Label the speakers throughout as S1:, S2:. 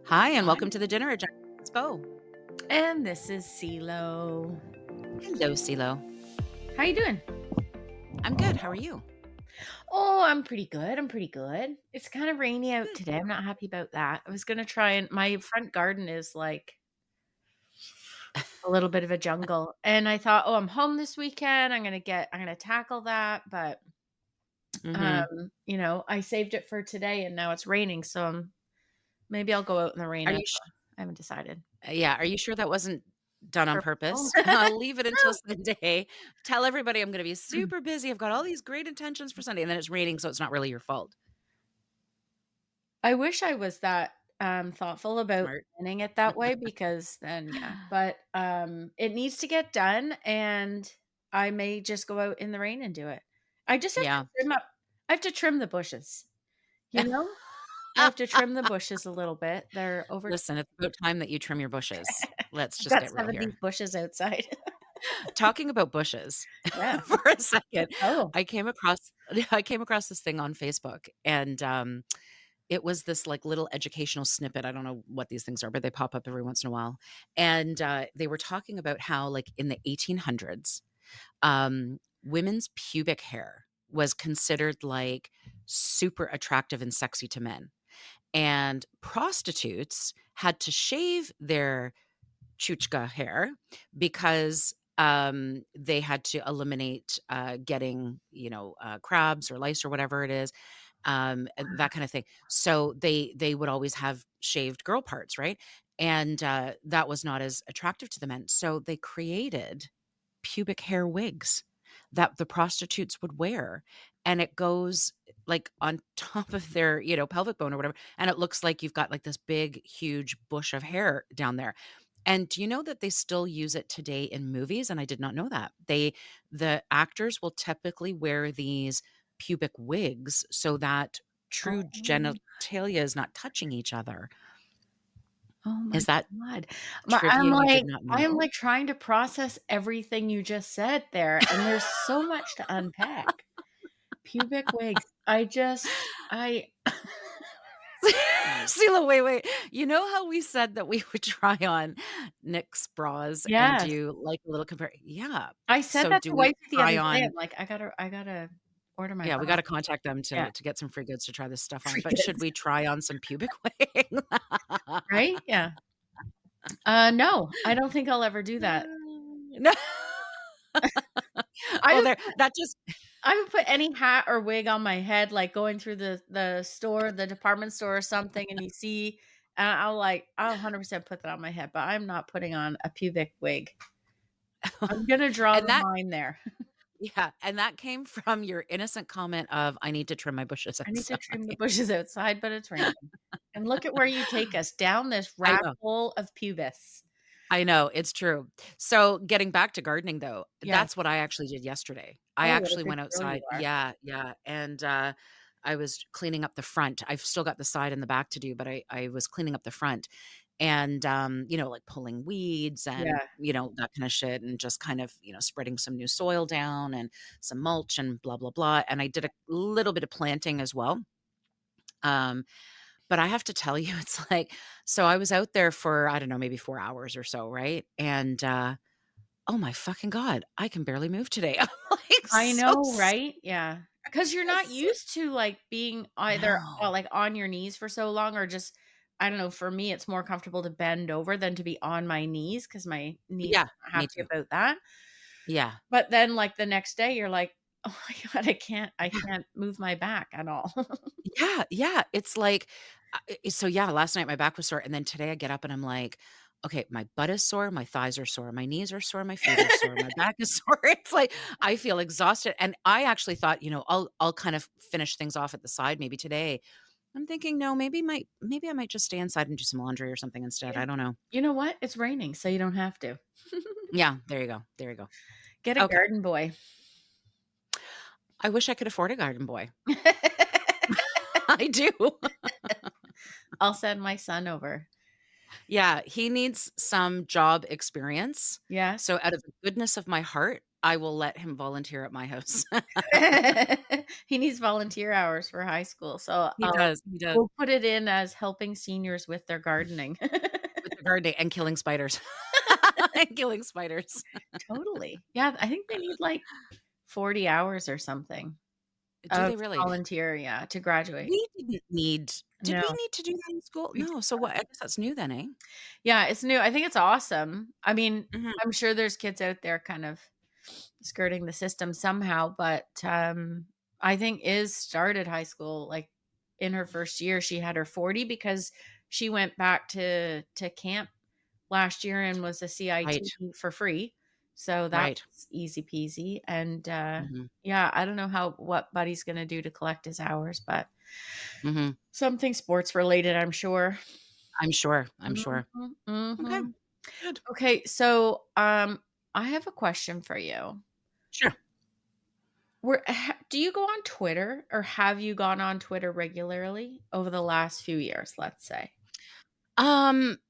S1: Hi, and
S2: Hi.
S1: welcome to the dinner agenda. Let's go.
S2: And this is CeeLo.
S1: Hello, CeeLo.
S2: How you doing?
S1: I'm good. How are you?
S2: Oh, I'm pretty good. I'm pretty good. It's kind of rainy out
S1: Good.
S2: today. I'm not happy about that. I was gonna try and my front garden is like a little bit of a jungle. And I thought, oh, I'm home this weekend. I'm gonna tackle that. But
S1: Hmm.
S2: I saved it for today and now it's raining. So maybe I'll go out in the rain.
S1: Are
S2: I
S1: you?
S2: don't know. I haven't decided.
S1: Yeah. Are you sure that wasn't done on
S2: Purple.
S1: purpose? I'll leave it until Sunday. Tell everybody I'm going to be super busy. I've got all these great intentions for Sunday, and then it's raining, so it's not really your fault.
S2: I wish I was that, thoughtful about
S1: Smart.
S2: planning it that way because then yeah, but, it needs to get done, and I may just go out in the rain and do it. I just have to
S1: Yeah.
S2: trim up I have to trim the bushes, you know? I have to trim the bushes a little bit. They're over
S1: Listen, it's about time that you trim your bushes. Let's
S2: I've
S1: just
S2: got
S1: get real
S2: 70
S1: here.
S2: bushes outside.
S1: Talking about bushes
S2: Yeah.
S1: for a second,
S2: Oh.
S1: I came across I came across this thing on Facebook, and it was this, like, little educational snippet. I don't know what these things are, but they pop up every once in a while, and, they were talking about how, like, in the 1800s, women's pubic hair was considered, like, super attractive and sexy to men, and prostitutes had to shave their chuchka hair because, they had to eliminate, getting, crabs or lice or whatever it is, and that kind of thing. So they would always have shaved girl parts, right? And that was not as attractive to the men. So they created pubic hair wigs that the prostitutes would wear, and it goes like on top of their, pelvic bone or whatever, and it looks like you've got like this big, huge bush of hair down there. And do you know that they still use it today in movies? And I did not know that. The actors will typically wear these pubic wigs so that true
S2: Oh.
S1: genitalia is not touching each other.
S2: Oh my
S1: Is that
S2: god. My
S1: trivia you did not
S2: I'm,
S1: know?
S2: like, trying to process everything you just said there, and there's so much to unpack. Pubic wigs. I
S1: Sila, wait, wait. You know how we said that we would try on Nick's bras and
S2: Yes.
S1: do like a little compare? Yeah.
S2: I said
S1: So
S2: that
S1: do
S2: to
S1: we
S2: Wifey the other
S1: try
S2: day.
S1: on?
S2: I'm like, I gotta order my
S1: Yeah, we
S2: bra."
S1: got to contact them
S2: Yeah.
S1: to get some free goods to try this stuff on.
S2: Free
S1: But should
S2: goods.
S1: we try on some pubic wing?
S2: Right? Yeah. No, I don't think I'll ever do that.
S1: No.
S2: I
S1: Oh,
S2: would
S1: there. That just
S2: I would put any hat or wig on my head, like, going through the store, the department store or something, and you see I'll 100% put that on my head, but I'm not putting on a pubic wig. I'm gonna draw
S1: and
S2: the
S1: that
S2: line there.
S1: yeah, and that came from your innocent comment of I need to trim my bushes
S2: I need to
S1: outside.
S2: trim the bushes outside, but it's raining. And look at where you take us, down this
S1: I
S2: rat
S1: know.
S2: hole of pubis.
S1: I know, it's true. So, getting back to gardening though,
S2: Yes.
S1: that's what I actually did yesterday. I
S2: Oh, what a
S1: actually
S2: good
S1: went
S2: girl you
S1: outside.
S2: are.
S1: Yeah, yeah, and, I was cleaning up the front. I've still got the side and the back to do, but I was cleaning up the front and, like pulling weeds and,
S2: Yeah.
S1: that kinda shit and just kind of, spreading some new soil down and some mulch and blah, blah, blah, and I did a little bit of planting as well. Um, but I have to tell you, it's like so I was out there for, I don't know, maybe 4 hours or so, right? And, oh my fucking god, I can barely move today. I'm, like,
S2: I
S1: so
S2: know,
S1: sick.
S2: right? Yeah, because 'Cause you're not used to, like, being either,
S1: No.
S2: like, on your knees for so long or just I don't know, for me, it's more comfortable to bend over than to be on my knees because my knees
S1: Yeah,
S2: are not
S1: me
S2: happy
S1: too.
S2: about that.
S1: Yeah.
S2: But then, like, the next day, you're like, "Oh my god, I can't move my back at all."
S1: Yeah, yeah, it's like, so yeah, last night my back was sore, and then today I get up and I'm like, "Okay, my butt is sore, my thighs are sore, my knees are sore, my feet are sore, my back is sore." It's like I feel exhausted, and I actually thought, I'll kind of finish things off at the side maybe today. I'm thinking, "No, maybe I might just stay inside and do some laundry or something instead."
S2: Yeah.
S1: I don't know.
S2: You know what? It's raining, so you don't have to.
S1: Yeah, there you go, there you go.
S2: Get a
S1: Okay.
S2: garden boy.
S1: I wish I could afford a garden boy. I do.
S2: I'll send my son over.
S1: Yeah, he needs some job experience.
S2: Yes?
S1: So out of the goodness of my heart, I will let him volunteer at my house.
S2: He needs volunteer hours for high school, so
S1: He does, he does.
S2: we'll put it in as helping seniors with their gardening.
S1: With the gardening and killing spiders. And killing spiders.
S2: Totally. Yeah, I think they need, like, 40 hours or something
S1: Do
S2: of
S1: they really?
S2: volunteer, yeah, to graduate.
S1: We didn't need did
S2: No,
S1: we need to do that in school?
S2: we did
S1: No, so what I guess that's new then, eh?
S2: Yeah, it's new. I think it's awesome. I mean,
S1: Mhm,
S2: I'm sure there's kids out there kind of skirting the system somehow, but, I think Iz started high school, like, in her first year, she had her 40 because she went back to camp last year and was a
S1: right,
S2: CIT for free. So that
S1: right.
S2: was easy peasy, and,
S1: Mhm,
S2: yeah, I don't know what Buddy's gonna do to collect his hours, but
S1: mhm.
S2: something sports related, I'm sure.
S1: I'm sure.
S2: Mhm,
S1: Okay,
S2: mhm.
S1: good.
S2: Okay, so, I have a question for you.
S1: Sure.
S2: Do you go on Twitter, or have you gone on Twitter regularly over the last few years, let's say?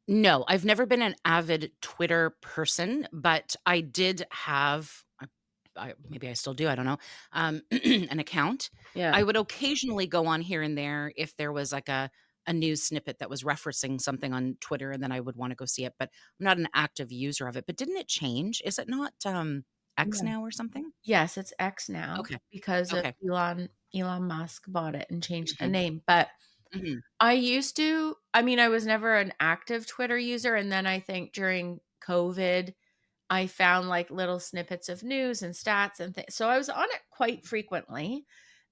S1: No, I've never been an avid Twitter person, but I did have I maybe I still do, I don't know, an account.
S2: Yeah,
S1: I would occasionally go on here and there if there was like a news snippet that was referencing something on Twitter, and then I would wanna go see it, but I'm not an active user of it. But didn't it change? Is it not, X
S2: yeah.
S1: now or something?
S2: Yes, it's X now
S1: Okay,
S2: because of
S1: okay.
S2: Elon Musk bought it and changed the
S1: Mhm,
S2: name, but
S1: mhm,
S2: I mean, I was never an active Twitter user, and then I think during COVID, I found, like, little snippets of news and stats and things, so I was on it quite frequently.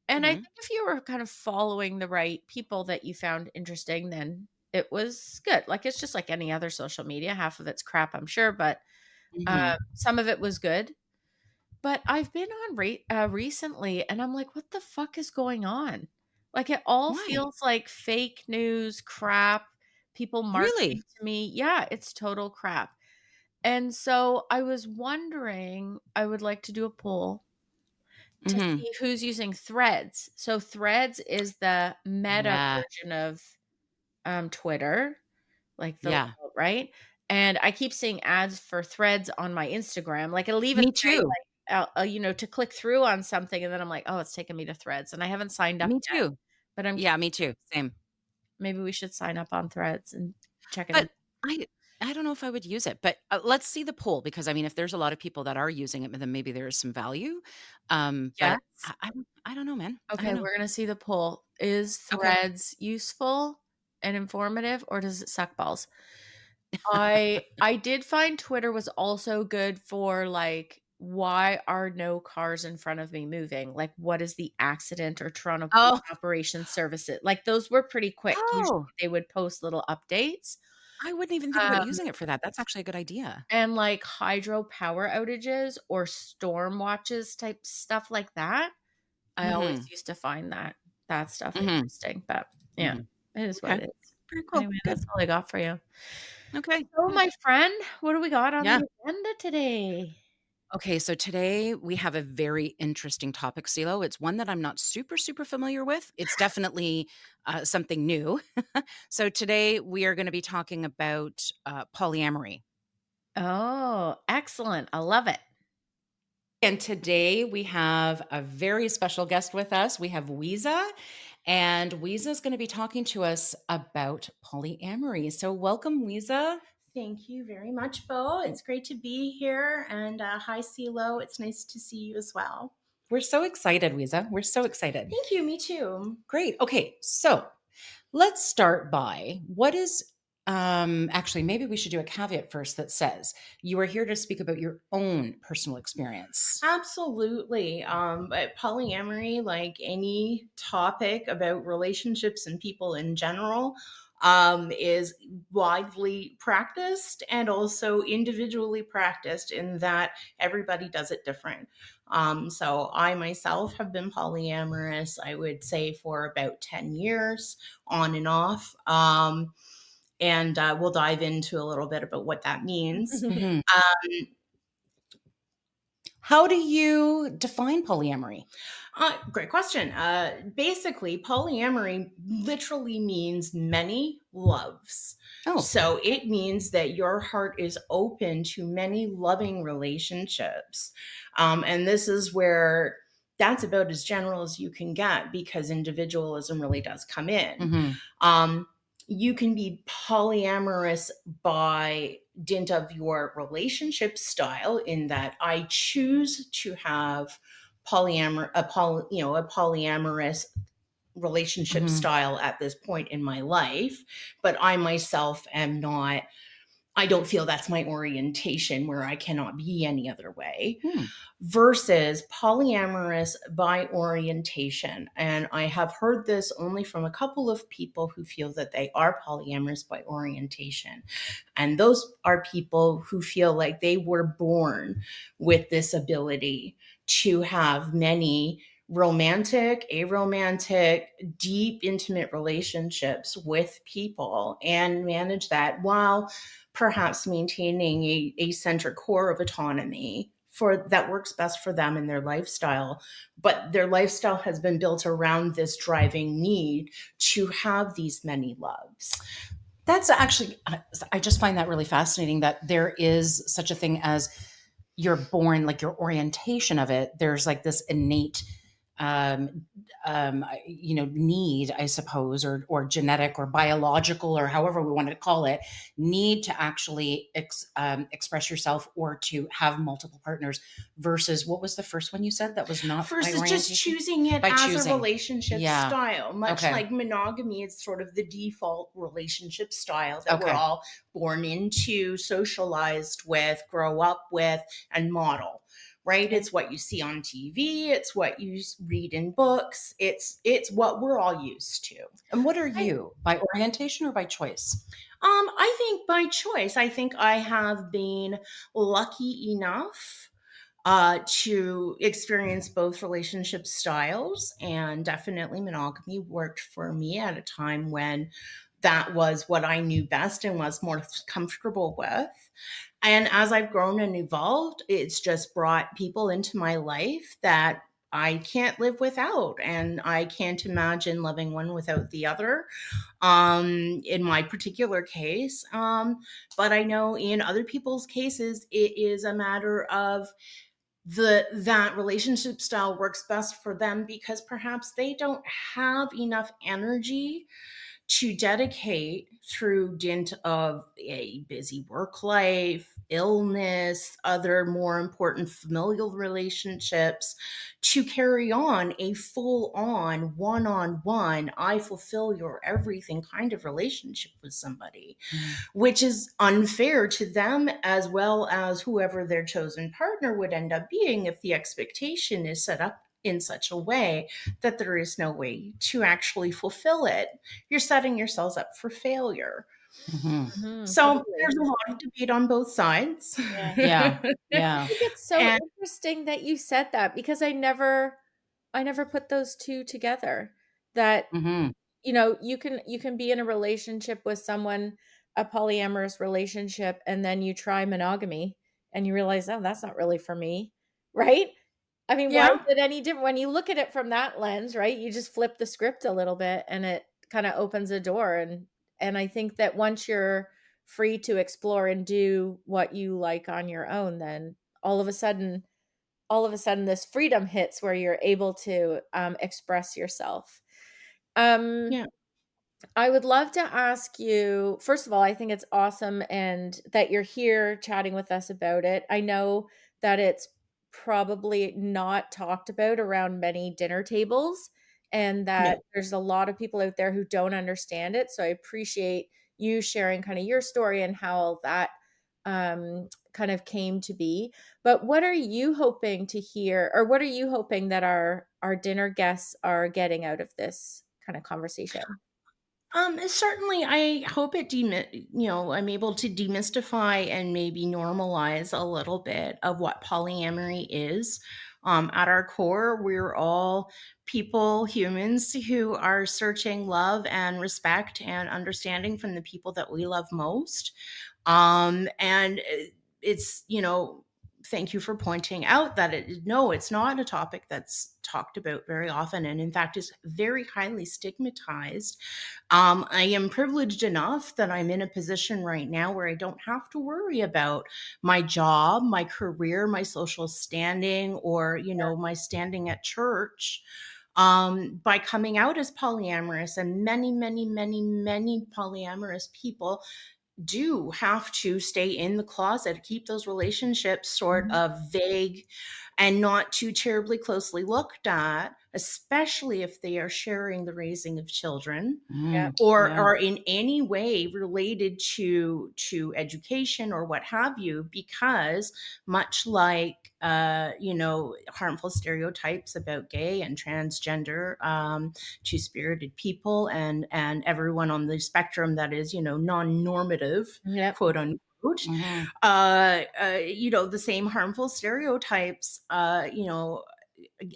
S2: And I
S1: mhm,
S2: think if you were kind of following the right people that you found interesting, then it was good. Like, it's just like any other social media. Half of it's crap, I'm sure, but
S1: mhm.
S2: some of it was good. But I've been on recently, and I'm like, what the fuck is going on? Like, it all
S1: Why?
S2: feels like fake news, crap, people
S1: Really?
S2: marketing to me. Yeah, it's total crap. And so I was wondering, I would like to do a poll to
S1: Mhm.
S2: see who's using Threads. So Threads is the meta
S1: Yeah,
S2: version of, Twitter, like the
S1: yeah.
S2: right? And I keep seeing ads for Threads on my Instagram, like, it'll even
S1: Me
S2: say,
S1: too,
S2: like, to click through on something, and then I'm like, "Oh, it's taking me to Threads," and I haven't signed up
S1: me
S2: yet,
S1: too.
S2: but I'm
S1: Yeah, me too, same.
S2: maybe we should sign up on Threads and check it out.
S1: But I I don't know if I would use it, but, let's see the poll because, I mean, if there's a lot of people that are using it, then maybe there is some value. But
S2: Yes?
S1: I don't know, man. I don't
S2: Okay,
S1: know.
S2: we're gonna see the poll. Is
S1: Okay.
S2: Threads useful and informative, or does it suck balls? I did find Twitter was also good for, like, why are no cars in front of me moving? Like, what is the accident, or Toronto Police
S1: Oh,
S2: Operations Services? Like, those were pretty quick. Usually,
S1: oh,
S2: they would post little updates,
S1: I wouldn't even think about
S2: um,
S1: using it for that. That's actually a good idea.
S2: and, like, hydro power outages or storm watches type stuff like that. I always
S1: Mhm,
S2: used to find that stuff
S1: mhm,
S2: interesting, but yeah,
S1: mhm.
S2: it is what
S1: Okay.
S2: it is.
S1: Very cool.
S2: Anyway,
S1: Good.
S2: that's all I got for you.
S1: Okay,
S2: So,
S1: good.
S2: my friend, what do we got on
S1: Yeah.
S2: the agenda today?
S1: Okay, so today we have a very interesting topic, CeeLo. It's one that I'm not super, super familiar with. It's definitely, something new. So today we are gonna be talking about, polyamory.
S2: Oh, excellent. I love it.
S1: And today we have a very special guest with us. We have Weeza, and Weeza is gonna be talking to us about polyamory. So welcome, Weeza.
S3: Thank you very much, Bo. It's great to be here. And hi, CeeLo. It's nice to see you as well.
S1: We're so excited, Weeza. We're so excited.
S3: Thank you. Me too.
S1: Great. Okay, so let's start by what is actually maybe we should do a caveat first that says you are here to speak about your own personal experience.
S3: Absolutely. But polyamory, like any topic about relationships and people in general, is widely practiced and also individually practiced in that everybody does it different. So I myself have been polyamorous, I would say, for about 10 years on and off. And we'll dive into a little bit about what that means.
S1: Mhm.
S3: Um,
S1: How do you define polyamory?
S3: Great question. Basically, polyamory literally means many loves.
S1: Oh.
S3: So it means that your heart is open to many loving relationships. And this is where that's about as general as you can get because individualism really does come in.
S1: Mhm.
S3: Um, you can be polyamorous by dint of your relationship style, in that I choose to have a polyamorous relationship
S1: Mhm.
S3: style at this point in my life, but I myself am not, I don't feel that's my orientation where I cannot be any other way,
S1: Hmm.
S3: versus polyamorous by orientation. And I have heard this only from a couple of people who feel that they are polyamorous by orientation. And those are people who feel like they were born with this ability to have many romantic, aromantic, deep, intimate relationships with people and manage that while perhaps maintaining a center core of autonomy for that works best for them and their lifestyle. But their lifestyle has been built around this driving need to have these many loves.
S1: That's actually, I just find that really fascinating that there is such a thing as you're born, like your orientation of it. There's like this innate, um, need, I suppose, or genetic or biological or however we want to call it, need to actually express yourself or to have multiple partners. Versus what was the first one you said that was not by
S3: Versus just
S1: orientation?
S3: choosing it
S1: By
S3: as a
S1: choosing.
S3: relationship
S1: Yeah.
S3: style. Much
S1: Okay.
S3: like monogamy is sort of the default relationship style that we're
S1: Okay.
S3: all born into, socialized with, grow up with, and model. Right?
S1: Okay.
S3: It's what you see on TV, it's what you read in books, it's what we're all used to.
S1: And what are
S2: I
S1: you? By orientation or by choice?
S3: I think by choice. I think I have been lucky enough to experience both relationship styles, and definitely monogamy worked for me at a time when that was what I knew best and was more comfortable with. And as I've grown and evolved, it's just brought people into my life that I can't live without, and I can't imagine loving one without the other. In my particular case, but I know in other people's cases, it is a matter of that relationship style works best for them because perhaps they don't have enough energy to dedicate through dint of a busy work life, illness, other more important familial relationships, to carry on a full on one, I fulfill your everything kind of relationship with somebody,
S1: Mm.
S3: which is unfair to them as well as whoever their chosen partner would end up being if the expectation is set up in such a way that there is no way to actually fulfill it. You're setting yourselves up for failure.
S1: Mhm.
S3: So
S2: totally.
S3: there's a lot of debate on both sides.
S2: Yeah.
S1: Yeah. Yeah.
S2: think it's so
S3: And
S2: interesting that you said that because I never put those two together. That
S1: Mhm.
S2: you can be in a relationship with someone, a polyamorous relationship, and then you try monogamy and you realize, oh, that's not really for me, right? I mean, why is
S3: yeah,
S2: it any different when you look at it from that lens, right? You just flip the script a little bit and it kind of opens a door. And I think that once you're free to explore and do what you like on your own, then all of a sudden this freedom hits where you're able to express yourself. um
S3: yeah,
S2: I would love to ask you, first of all, I think it's awesome and that you're here chatting with us about it. I know that it's probably not talked about around many dinner tables and that
S3: no,
S2: there's a lot of people out there who don't understand it. So I appreciate you sharing kind of your story and how that kind of came to be. But what are you hoping to hear, or what are you hoping that our dinner guests are getting out of this kind of conversation?
S3: certainly, I hope I'm able to demystify and maybe normalize a little bit of what polyamory is. At our core, we're all people, humans who are searching love and respect and understanding from the people that we love most. And it's, thank you for pointing out that no, it's not a topic that's talked about very often, and in fact is very highly stigmatized. I am privileged enough that I'm in a position right now where I don't have to worry about my job, my career, my social standing, or my standing at church, by coming out as polyamorous. And many, many, many, many polyamorous people do have to stay in the closet, keep those relationships sort
S2: Mhm.
S3: of vague and not too terribly closely looked at, especially if they are sharing the raising of children
S1: Mm,
S3: or
S1: yeah.
S3: are in any way related to education or what have you, because much like harmful stereotypes about gay and transgender, two-spirited people, and everyone on the spectrum that is non-normative,
S2: Yep.
S3: quote unquote,
S1: Mhm.
S3: the same harmful stereotypes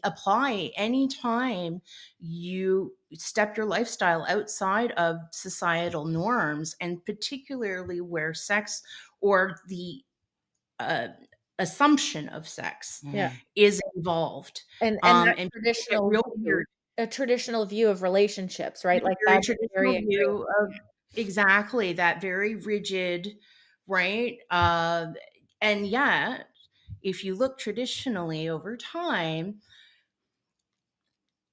S3: apply anytime you step your lifestyle outside of societal norms, and particularly where sex or the uh, assumption of sex
S2: Yeah.
S1: Mhm.
S3: is involved.
S2: And that
S3: And people get
S2: traditional
S3: real
S2: view,
S3: weird.
S2: a traditional view of relationships, right? Like,
S3: Very
S2: that's
S3: traditional
S2: very ingrained.
S3: view of exactly that, very rigid, right? And yet, if you look traditionally over time,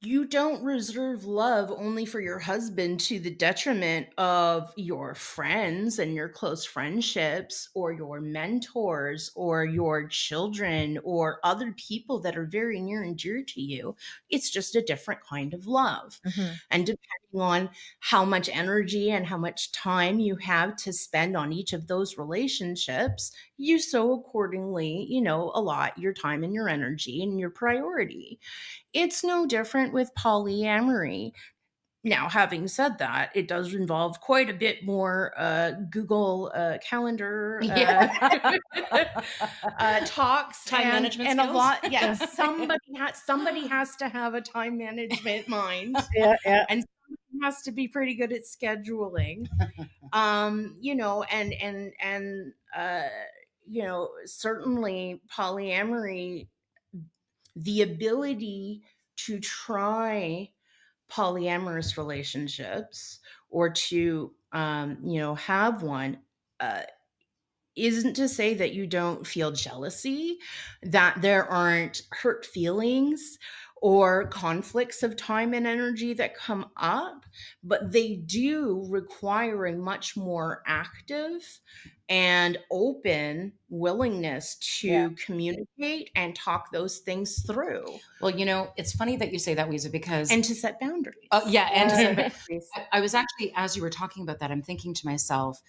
S3: you don't reserve love only for your husband to the detriment of your friends and your close friendships or your mentors or your children or other people that are very near and dear to you. It's just a different kind of love.
S2: Mhm.
S3: And depending on how much energy and how much time you have to spend on each of those relationships, you so accordingly, allot your time and your energy and your priority. It's no different with polyamory. Now, having said that, it does involve quite a bit more Google Calendar
S1: Yeah.
S3: talks
S1: Time
S3: and
S1: management
S3: and a
S1: skills?
S3: lot. Yes, somebody has to have a time management mind,
S2: Yeah, yeah.
S3: and somebody has to be pretty good at scheduling. Certainly polyamory, the ability to try polyamorous relationships or to have one, uh, isn't to say that you don't feel jealousy, that there aren't hurt feelings or conflicts of time and energy that come up, but they do require a much more active and open willingness
S2: Yeah.
S3: to communicate and talk those things through
S1: Well, it's funny that you say that, Weezer, because
S3: and to set
S1: oh,
S3: boundaries.
S1: yeah, and to set
S2: Boundaries.
S1: I was actually, as you were talking about that, I'm thinking to myself,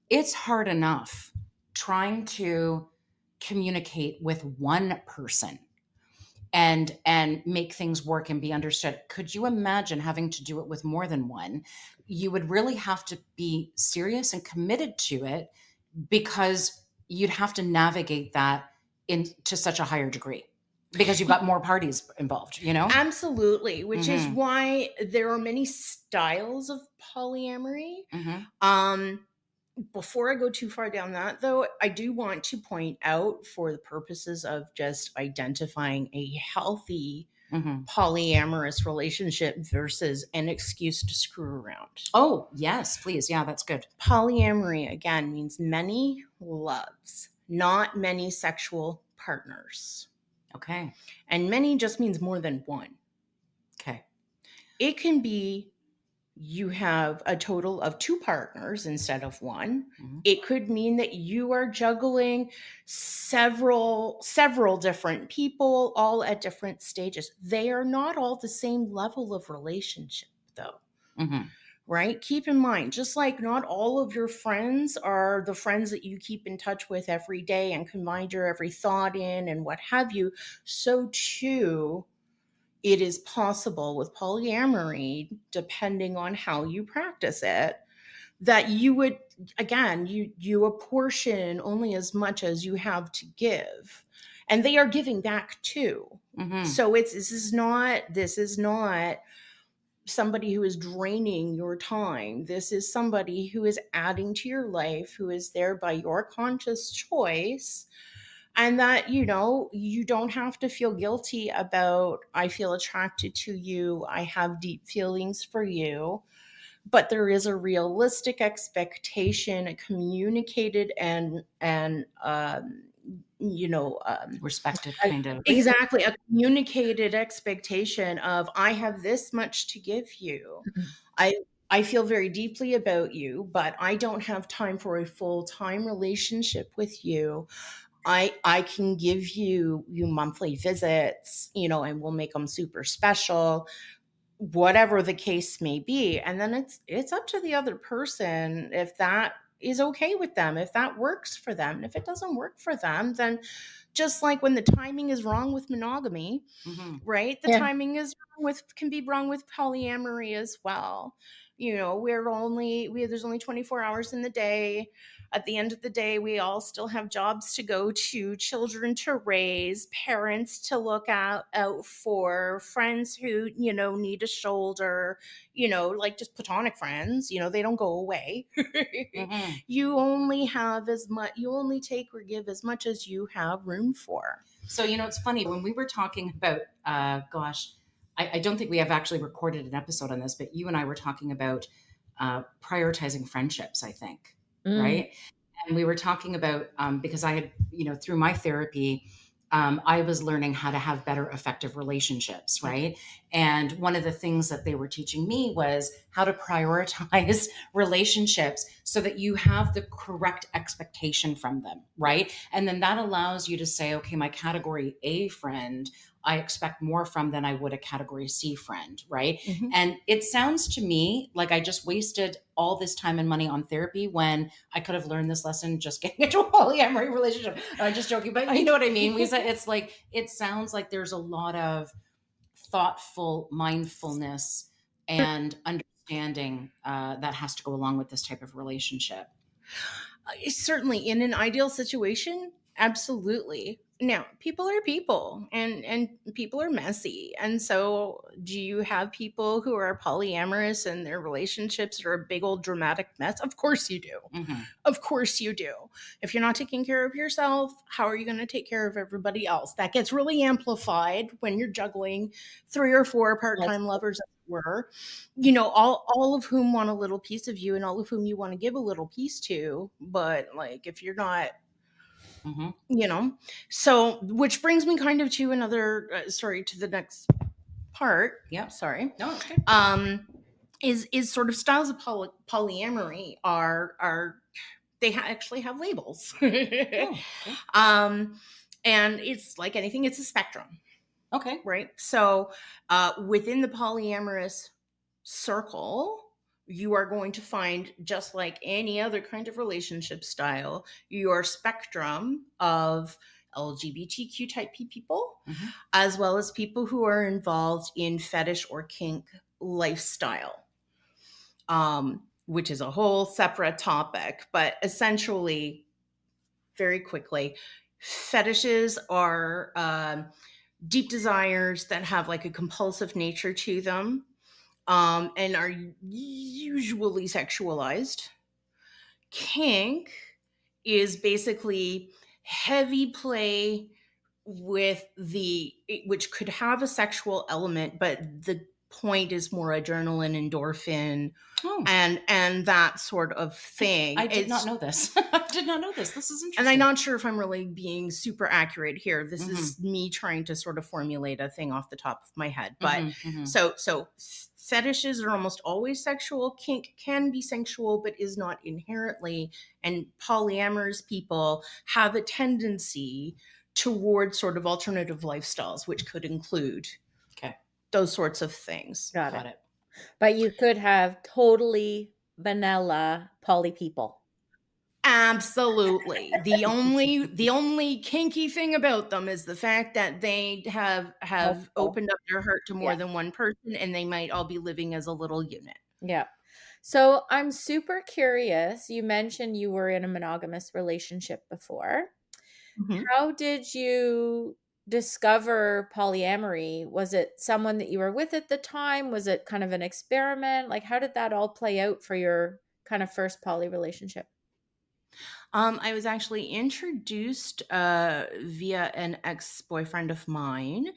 S1: it's hard enough trying to communicate with one person and make things work and be understood. Could you imagine having to do it with more than one? You would really have to be serious and committed to it, because you'd have to navigate that in to such a higher degree because you've got more parties involved, you know?
S3: Absolutely, which is
S1: Mhm.
S3: why there are many styles of polyamory.
S1: Mhm.
S3: Um, Before I go too far down that, though, I do want to point out, for the purposes of just identifying a healthy
S1: Mhm.
S3: polyamorous relationship versus an excuse to screw around.
S1: Oh, yes, please. Yeah, that's good.
S3: Polyamory, again, means many loves, not many sexual partners.
S1: Okay.
S3: And many just means more than one.
S1: Okay.
S3: It can be you have a total of two partners instead of one.
S1: Mhm.
S3: It could mean that you are juggling several different people all at different stages. They are not all the same level of relationship, though.
S1: Mhm.
S3: Right? Keep in mind, just like not all of your friends are the friends that you keep in touch with every day and confide your every thought in and what have you, so too it is possible with polyamory, depending on how you practice it, that you would, again, you apportion only as much as you have to give, and they are giving back too.
S1: Mhm.
S3: So this is not somebody who is draining your time. This is somebody who is adding to your life, who is there by your conscious choice, And that, you don't have to feel guilty about, I feel attracted to you, I have deep feelings for you, but there is a realistic expectation, a communicated and
S1: Respected,
S2: I
S1: kind of.
S3: exactly, a communicated expectation of, I have this much to give you. I I feel very deeply about you, but I don't have time for a full-time relationship with you. I can give you monthly visits, and we'll make them super special, whatever the case may be. And then it's up to the other person if that is okay with them, if that works for them. And if it doesn't work for them, then just like when the timing is wrong with monogamy,
S1: Hmm.
S3: right? The
S2: Yeah.
S3: timing is wrong with can be wrong with polyamory as well. There's only 24 hours in the day. At the end of the day, we all still have jobs to go to, children to raise, parents to look out for, friends who, need a shoulder, like just platonic friends, they don't go away.
S1: Hmm.
S3: You only take or give as much as you have room for.
S1: So, it's funny when we were talking about, gosh, I don't think we have actually recorded an episode on this, but you and I were talking about prioritizing friendships, I think,
S2: Mm.
S1: right? And we were talking about, because I had, through my therapy, I was learning how to have better, effective relationships, right? And one of the things that they were teaching me was how to prioritize relationships so that you have the correct expectation from them, right? And then that allows you to say, okay, my category A friend, I expect more from than I would a category C friend, right?
S3: Mhm.
S1: And it sounds to me like I just wasted all this time and money on therapy when I could have learned this lesson just getting into a polyamory relationship. I'm just joking, but you know what I mean, Lisa? It's like, it sounds like there's a lot of thoughtful mindfulness and understanding that has to go along with this type of relationship.
S3: Certainly, in an ideal situation, absolutely. Now, people are people, and people are messy. And so, do you have people who are polyamorous and their relationships are a big old dramatic mess? Of course you do.
S1: Hmm.
S3: Of course you do. If you're not taking care of yourself, how are you going to take care of everybody else? That gets really amplified when you're juggling three or four
S2: That's
S3: part-time lovers, as it were, all of whom want a little piece of you and all of whom you want to give a little piece to. But like, if you're not,
S1: Hmm.
S3: you know, so which brings me kind of to another, sorry, to the next part.
S1: Yep.
S3: Sorry.
S1: No, it's good.
S3: Is sort of styles of polyamory are actually have labels.
S1: Oh, okay.
S3: um, and it's like anything, it's a spectrum,
S1: Okay.
S3: right? So within the polyamorous circle, you are going to find, just like any other kind of relationship style, your spectrum of LGBTQ type people,
S1: Hmm.
S3: as well as people who are involved in fetish or kink lifestyle, which is a whole separate topic. But essentially, very quickly, fetishes are deep desires that have like a compulsive nature to them, and are usually sexualized. Kink is basically heavy play which could have a sexual element, but the point is more adrenaline, endorphin,
S1: Oh,
S3: and that sort of thing.
S1: I did not
S3: It's
S1: know this. I did not know this. This is
S3: And I'm
S1: interesting.
S3: not sure if I'm really being super accurate here. This
S1: Hmm.
S3: is me trying to sort of formulate a thing off the top of my head. But
S1: Hmm. Hmm.
S3: so fetishes are almost always sexual. Kink can be sensual, but is not inherently. And polyamorous people have a tendency towards sort of alternative lifestyles, which could include
S1: Okay.
S3: those sorts of things.
S2: got it.
S1: Got it.
S2: But you could have totally vanilla poly people.
S3: Absolutely. The only kinky thing about them is the fact that they have
S2: Multiple.
S3: opened up their heart to
S2: Yeah.
S3: more than one person, and they might all be living as a little unit.
S2: Yeah. So I'm super curious. You mentioned you were in a monogamous relationship before.
S3: Mhm.
S2: How did you discover polyamory? Was it someone that you were with at the time? Was it kind of an experiment? Like, how did that all play out for your kind of first poly relationship?
S3: I was actually introduced via an ex boyfriend of mine,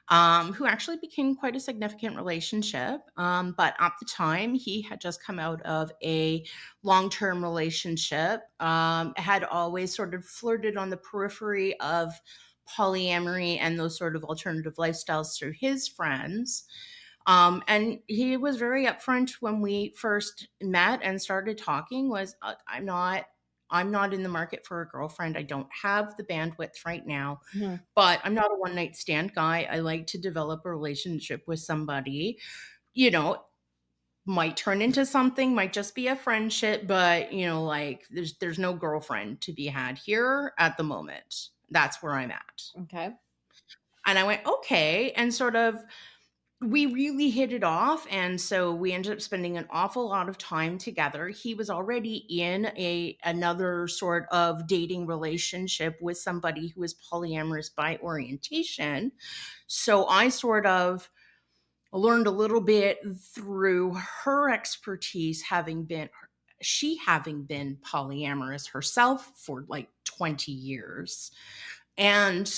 S3: who actually became quite a significant relationship. But at the time, he had just come out of a long term relationship, had always sort of flirted on the periphery of polyamory and those sort of alternative lifestyles through his friends. And he was very upfront when we first met and started talking was I'm not in the market for a girlfriend. I don't have the bandwidth right now,
S2: Mhm.
S3: but I'm not a one night stand guy. I like to develop a relationship with somebody, you know, might turn into something, might just be a friendship, but like there's no girlfriend to be had here at the moment. That's where I'm at.
S2: Okay.
S3: And I went, okay, and sort of we really hit it off, and so we ended up spending an awful lot of time together. He was already in a another sort of dating relationship with somebody who was polyamorous by orientation. So I sort of learned a little bit through her expertise, having been polyamorous herself for like 20 years and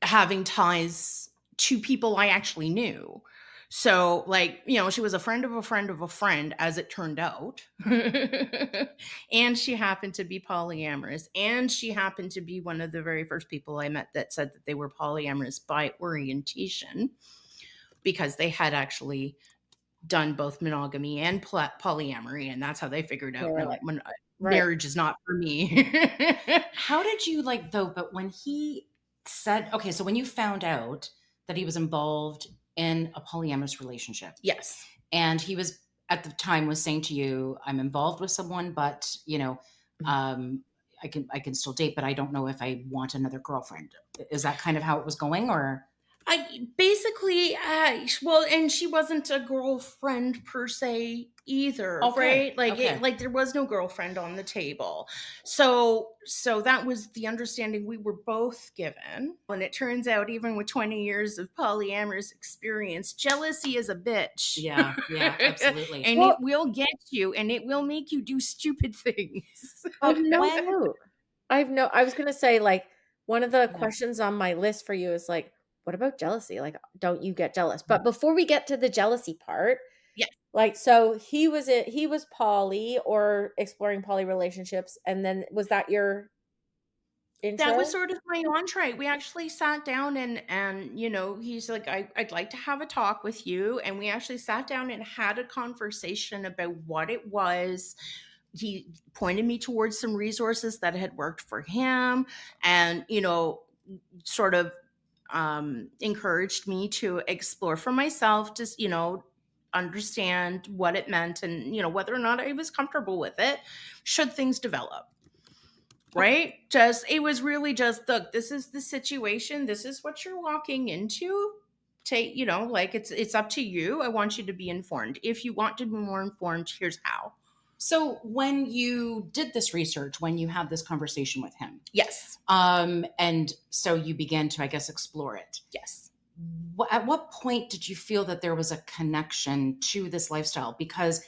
S3: having ties to people I actually knew. So, like, she was a friend of a friend of a friend, as it turned out. And she happened to be polyamorous. And she happened to be one of the very first people I met that said that they were polyamorous by orientation because they had actually done both monogamy and polyamory. And that's how they figured
S2: They
S3: out,
S2: were
S3: no,
S2: like, right.
S3: marriage is not for me.
S1: How did you like though? But when he said, okay, so when you found out that he was involved in a polyamorous relationship,
S3: Yes.
S1: and he was at the time was saying to you, "I'm involved with someone, but um, I can still date, but I don't know if I want another girlfriend." Is that kind of how it was going, or
S3: I basically, well, and she wasn't a girlfriend per se either,
S1: okay,
S3: right? Like
S1: okay?
S3: there was no girlfriend on the table. So that was the understanding we were both given. And it turns out, even with 20 years of polyamorous experience, jealousy is a bitch.
S1: Yeah, yeah, absolutely.
S3: And it
S2: Well,
S3: will get you, and it will make you do stupid things.
S2: I've no
S1: When
S2: doubt. I was gonna say, like, one of the
S1: yeah,
S2: questions on my list for you is like, what about jealousy? Like, don't you get jealous? But before we get to the jealousy part,
S3: Yes.
S2: like, so he was poly or exploring poly relationships, and then was that your
S3: That was
S2: intro?
S3: sort of my entree. We actually sat down and he's like, I'd like to have a talk with you. And we actually sat down and had a conversation about what it was. He pointed me towards some resources that had worked for him and, sort of encouraged me to explore for myself, just, understand what it meant and, whether or not I was comfortable with it, should things develop.
S1: okay.
S3: Right? Just it was really just, look, this is the situation, this is what you're walking into. Take, like it's up to you. I want you to be informed. If you want to be more informed, here's how.
S1: So when you did this research, when you had this conversation with him,
S3: Yes.
S1: and so you began to, I guess, explore it.
S3: Yes.
S1: At what point did you feel that there was a connection to this lifestyle? Because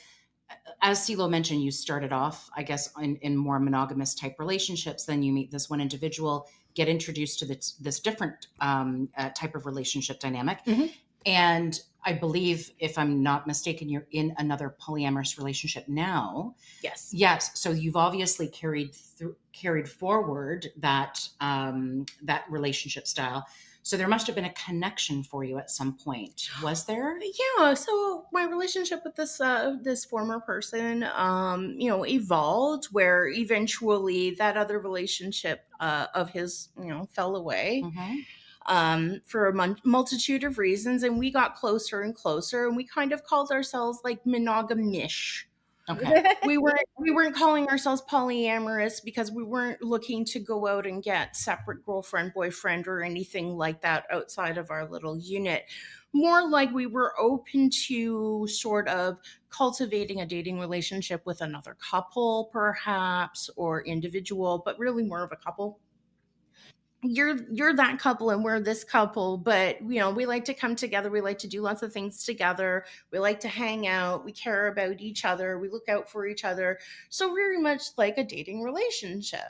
S1: as CeeLo mentioned, you started off, I guess, in more monogamous type relationships. Then you meet this one individual, get introduced to this different type of relationship dynamic.
S3: Mhm.
S1: And I believe, if I'm not mistaken, you're in another polyamorous relationship now.
S3: Yes.
S1: Yes. So you've obviously carried forward that relationship style. So there must have been a connection for you at some point. Was there?
S3: Yeah, so my relationship with this former person evolved, where eventually that other relationship of his fell away
S1: Mm-hmm.
S3: for a multitude of reasons, and we got closer and closer, and we kind of called ourselves like monogamish.
S1: Okay.
S3: We weren't calling ourselves polyamorous because we weren't looking to go out and get separate girlfriend, boyfriend, or anything like that outside of our little unit. More like we were open to sort of cultivating a dating relationship with another couple, perhaps, or individual, but really more of a couple. you're that couple and we're this couple, but we like to come together, we like to do lots of things together, we like to hang out, we care about each other, we look out for each other. So very much like a dating relationship.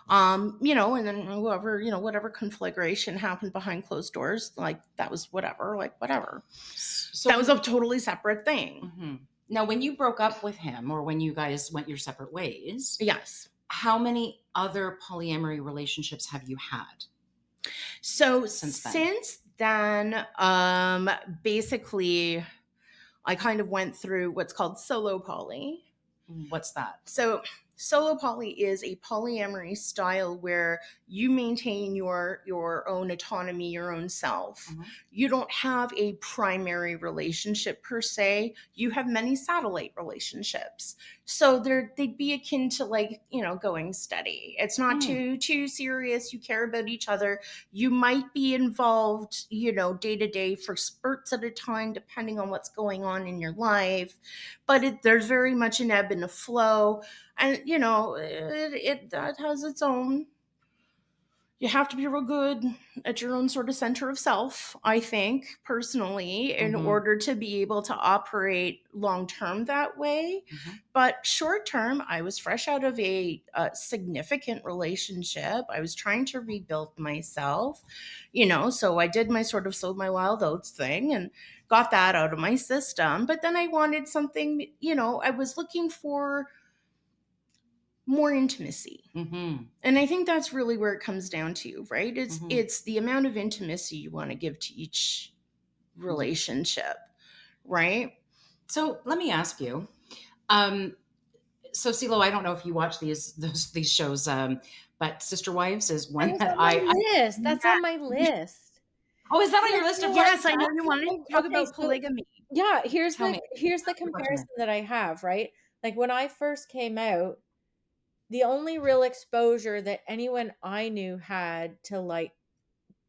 S3: And then whatever conflagration happened behind closed doors, like that was whatever.
S1: So
S3: That was a totally separate thing.
S1: Mm-hmm. Now, when you broke up with him, or when you guys went your separate ways,
S3: Yes.
S1: how many other polyamory relationships have you had?
S3: So
S1: Since
S3: then, basically, I kind of went through what's called solo poly.
S1: What's that?
S3: So solo poly is a polyamory style where you maintain your own autonomy, your own self.
S1: Mm-hmm.
S3: You don't have a primary relationship per se. You have many satellite relationships. So they'd be akin to like, going steady. It's not too serious. You care about each other. You might be involved, day to day for spurts at a time, depending on what's going on in your life. But there's very much an ebb and a flow. And, that has its own. You have to be real good at your own sort of center of self, I think, personally, in order to be able to operate long term that way. But short term, I was fresh out of a significant relationship. I was trying to rebuild myself, so I did my sort of sowed my wild oats thing and got that out of my system. But then I wanted something, I was looking for more intimacy. And I think that's really where it comes down to, right? It's the amount of intimacy you want to give to each relationship, right?
S1: So let me ask you, so CeeLo, I don't know if you watch these shows, but Sister Wives is one that
S2: list. That's on my list.
S1: Oh, is that on your list of
S3: Yes, I know you wanted to talk about polygamy.
S2: Yeah, here's the comparison that I have, right? Like when I first came out, the only real exposure that anyone I knew had to like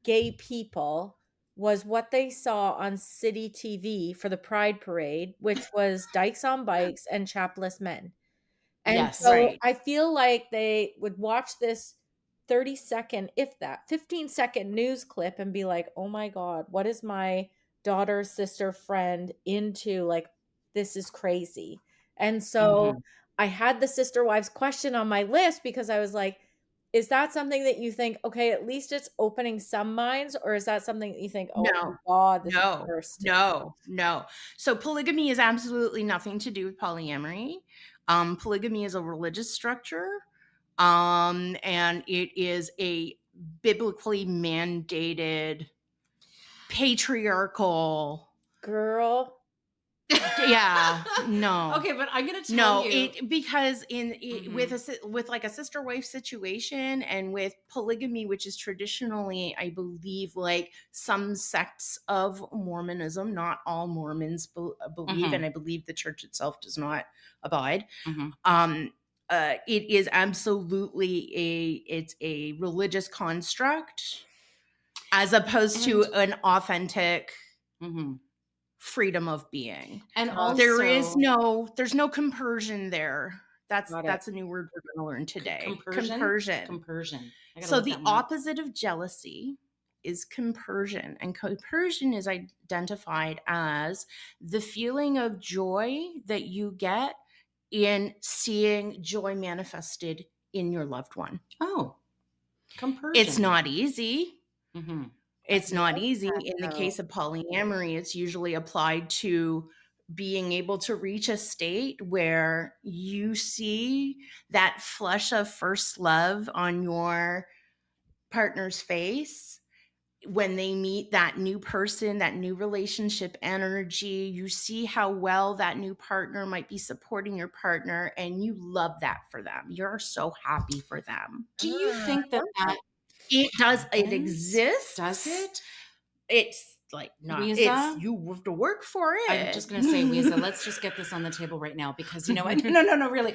S2: gay people was what they saw on city TV for the Pride Parade, which was dykes on bikes and chapless men. And so I feel like they would watch this 30-second, if that, 15-second news clip and be like, oh my God, what is my daughter, sister, friend into? Like, this is crazy. And so I had the Sister Wives question on my list because I was like, is that something that you think, okay, at least it's opening some minds? Or is that something that you think, oh my God, this is the worst?
S3: No. So polygamy is absolutely nothing to do with polyamory. Polygamy is a religious structure. And it is a biblically mandated patriarchal
S2: girl.
S3: Yeah, no.
S1: Okay, but I'm gonna tell you
S3: because with like a sister wife situation and with polygamy, which is traditionally, I believe, like some sects of Mormonism, not all Mormons believe, and I believe the church itself does not abide. It is absolutely it's a religious construct as opposed to an authentic freedom of being.
S1: And also
S3: there's no compersion there. That's a new word we're going to learn today.
S1: Compersion.
S3: So the opposite of jealousy is compersion, and compersion is identified as the feeling of joy that you get in seeing joy manifested in your loved one.
S1: Oh, compersion.
S3: It's not easy. It's not easy. In the case of polyamory, it's usually applied to being able to reach a state where you see that flush of first love on your partner's face when they meet that new person, that new relationship energy. You see how well that new partner might be supporting your partner, and you love that for them. You're so happy for them.
S1: Do you think that
S3: it does? It exists.
S1: Does it?
S3: like not, it's,
S1: Weeza,
S3: you have to work for
S1: I'm
S3: it.
S1: just going to say, Weeza, let's just get this on the table right now because you know what? No, really.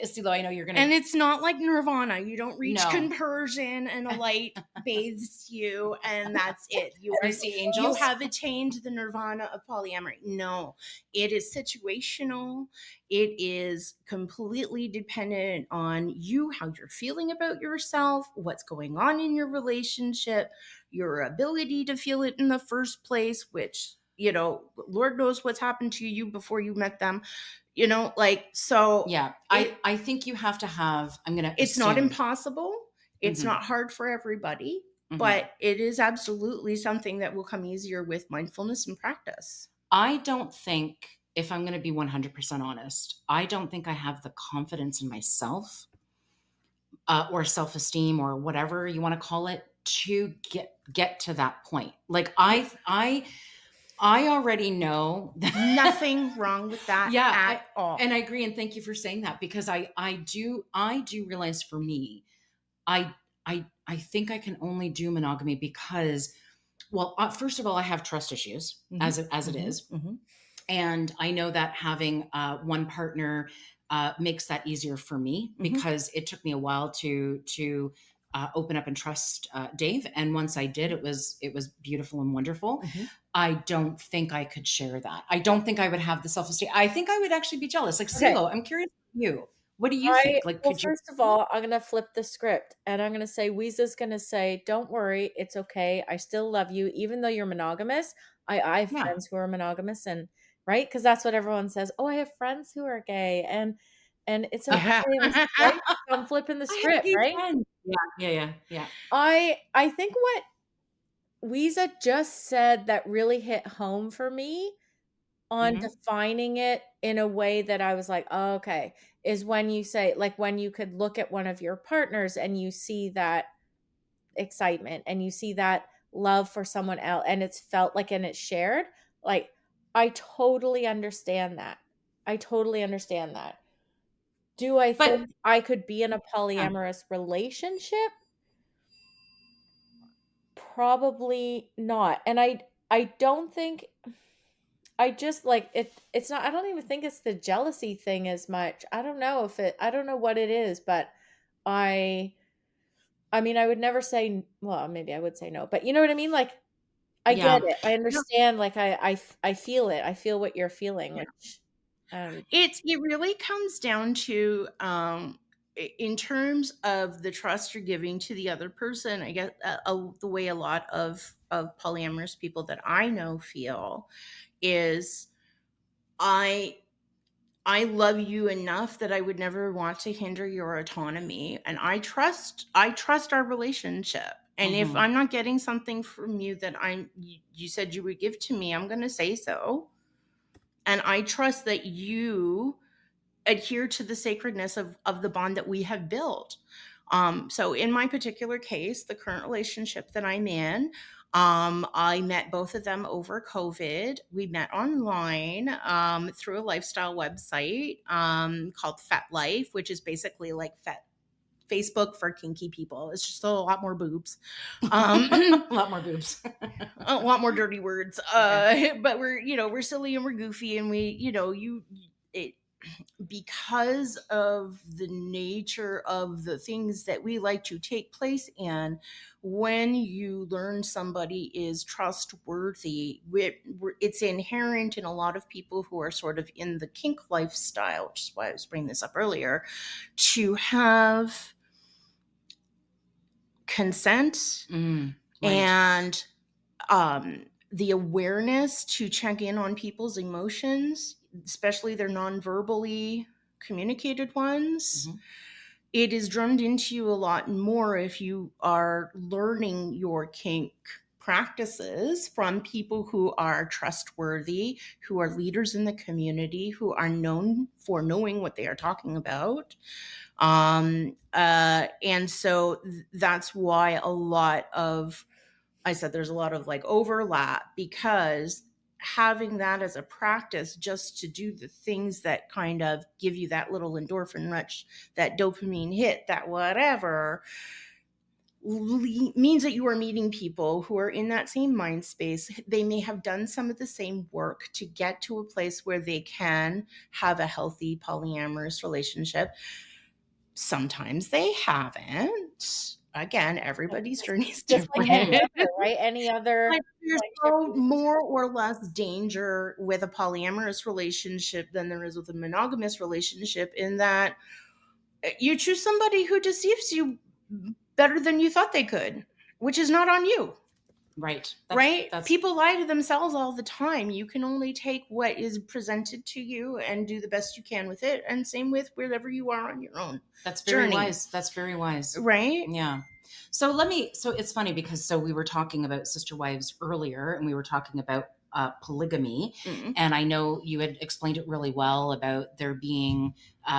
S1: Silo, I know you're going to.
S3: And it's not like Nirvana. You don't reach
S1: No.
S3: conversion and a light bathes you and that's it. You
S1: see
S3: you
S1: angels.
S3: have attained the nirvana of polyamory. No, it is situational. It is completely dependent on you, how you're feeling about yourself, what's going on in your relationship, your ability to feel it in the first place, which, Lord knows what's happened to you before you met them. So
S1: Yeah, I think you have to have, I'm going to
S3: it's
S1: assume.
S3: not impossible. It's
S1: Mhm.
S3: not hard for everybody,
S1: Mhm.
S3: but it is absolutely something that will come easier with mindfulness and practice.
S1: I don't think, if I'm going to be 100% honest, I don't think I have the confidence in myself or self-esteem or whatever you want to call it to get to that point. Like I already know that
S3: Nothing wrong with that at all.
S1: and I agree, and thank you for saying that because I do realize for me, I think I can only do monogamy because, well, first of all, I have trust issues as it is, and I know that having one partner makes that easier for me because it took me a while to open up and trust Dave, and once I did, it was beautiful and wonderful. I don't think I could share that. I don't think I would have the self-esteem. I think I would actually be jealous. Like,
S2: Okay.
S1: CeeLo, I'm curious about you. What do you think? Like,
S2: Well,
S1: could you?
S2: first of all, I'm gonna flip the script and I'm gonna say Weeza's gonna say, "Don't worry, it's okay. I still love you, even though you're monogamous." I have
S1: Yeah.
S2: friends who are monogamous, and right, because that's what everyone says. Oh, I have friends who are gay, and it's okay.
S3: Yeah.
S2: And right, so I'm flipping the
S1: I have
S2: script,
S1: gay
S2: right?
S1: friends. Yeah.
S2: I think what Weeza just said that really hit home for me on
S1: Hmm.
S2: defining it in a way that I was like, "Oh, okay," is when you say like, when you could look at one of your partners and you see that excitement and you see that love for someone else and it's felt like and it's shared, like, I totally understand that. I totally understand that. Do I
S1: But
S2: think I could be in a
S1: yeah,
S2: polyamorous relationship? Probably not, and I don't think I just like it's not I don't even think it's the jealousy thing as much. I don't know what it is, but I I mean, I would never say well, maybe I would say no, but you know what I mean? Like I get
S1: yeah.
S2: it. I
S1: No,
S2: understand like I feel it. I feel what you're feeling,
S3: Yeah.
S2: which
S3: It really comes down to in terms of the trust you're giving to the other person. I guess the way a lot of polyamorous people that I know feel is I I love you enough that I would never want to hinder your autonomy, and I trust our relationship. And if
S1: mhm.
S3: I'm not getting something from you that you said you would give to me, I'm going to say so. And I trust that you adhere to the sacredness of the bond that we have built. So in my particular case, the current relationship that I'm in, I met both of them over COVID. We met online through a lifestyle website called Fat Life, which is basically like Fat Facebook for kinky people. It's just a lot more boobs,
S1: A lot more boobs.
S3: a lot more dirty words.
S1: Okay.
S3: But we're silly and we're goofy, and it, because of the nature of the things that we like to take place in, when you learn somebody is trustworthy, it's inherent in a lot of people who are sort of in the kink lifestyle, which is why I was bringing this up earlier, to have consent
S1: Right.
S3: and the awareness to check in on people's emotions, especially their non-verbally communicated ones.
S1: Mhm.
S3: It is drummed into you a lot more if you are learning your kink practices from people who are trustworthy, who are leaders in the community, who are known for knowing what they are talking about. And so that's why I said there's a lot of like overlap, because having that as a practice just to do the things that kind of give you that little endorphin rush, that dopamine hit, that whatever, means that you are meeting people who are in that same mind space. They may have done some of the same work to get to a place where they can have a healthy polyamorous relationship. Sometimes they haven't. Again, everybody's journey is
S2: Just like any
S3: different.
S2: other, right? Any other
S3: But there's
S2: relationship
S3: no
S2: relationship.
S3: more or less danger with a polyamorous relationship than there is with a monogamous relationship, in that you choose somebody who deceives you better than you thought they could, which is not on you.
S1: Right.
S3: Right?
S1: That's
S3: People lie to themselves all the time. You can only take what is presented to you and do the best you can with it. And same with wherever you are on your own
S1: very
S3: journey.
S1: wise. That's very wise.
S3: Right?
S1: Yeah. So it's funny because we were talking about sister wives earlier, and we were talking about polygamy.
S3: Mm.
S1: And I know you had explained it really well about there being,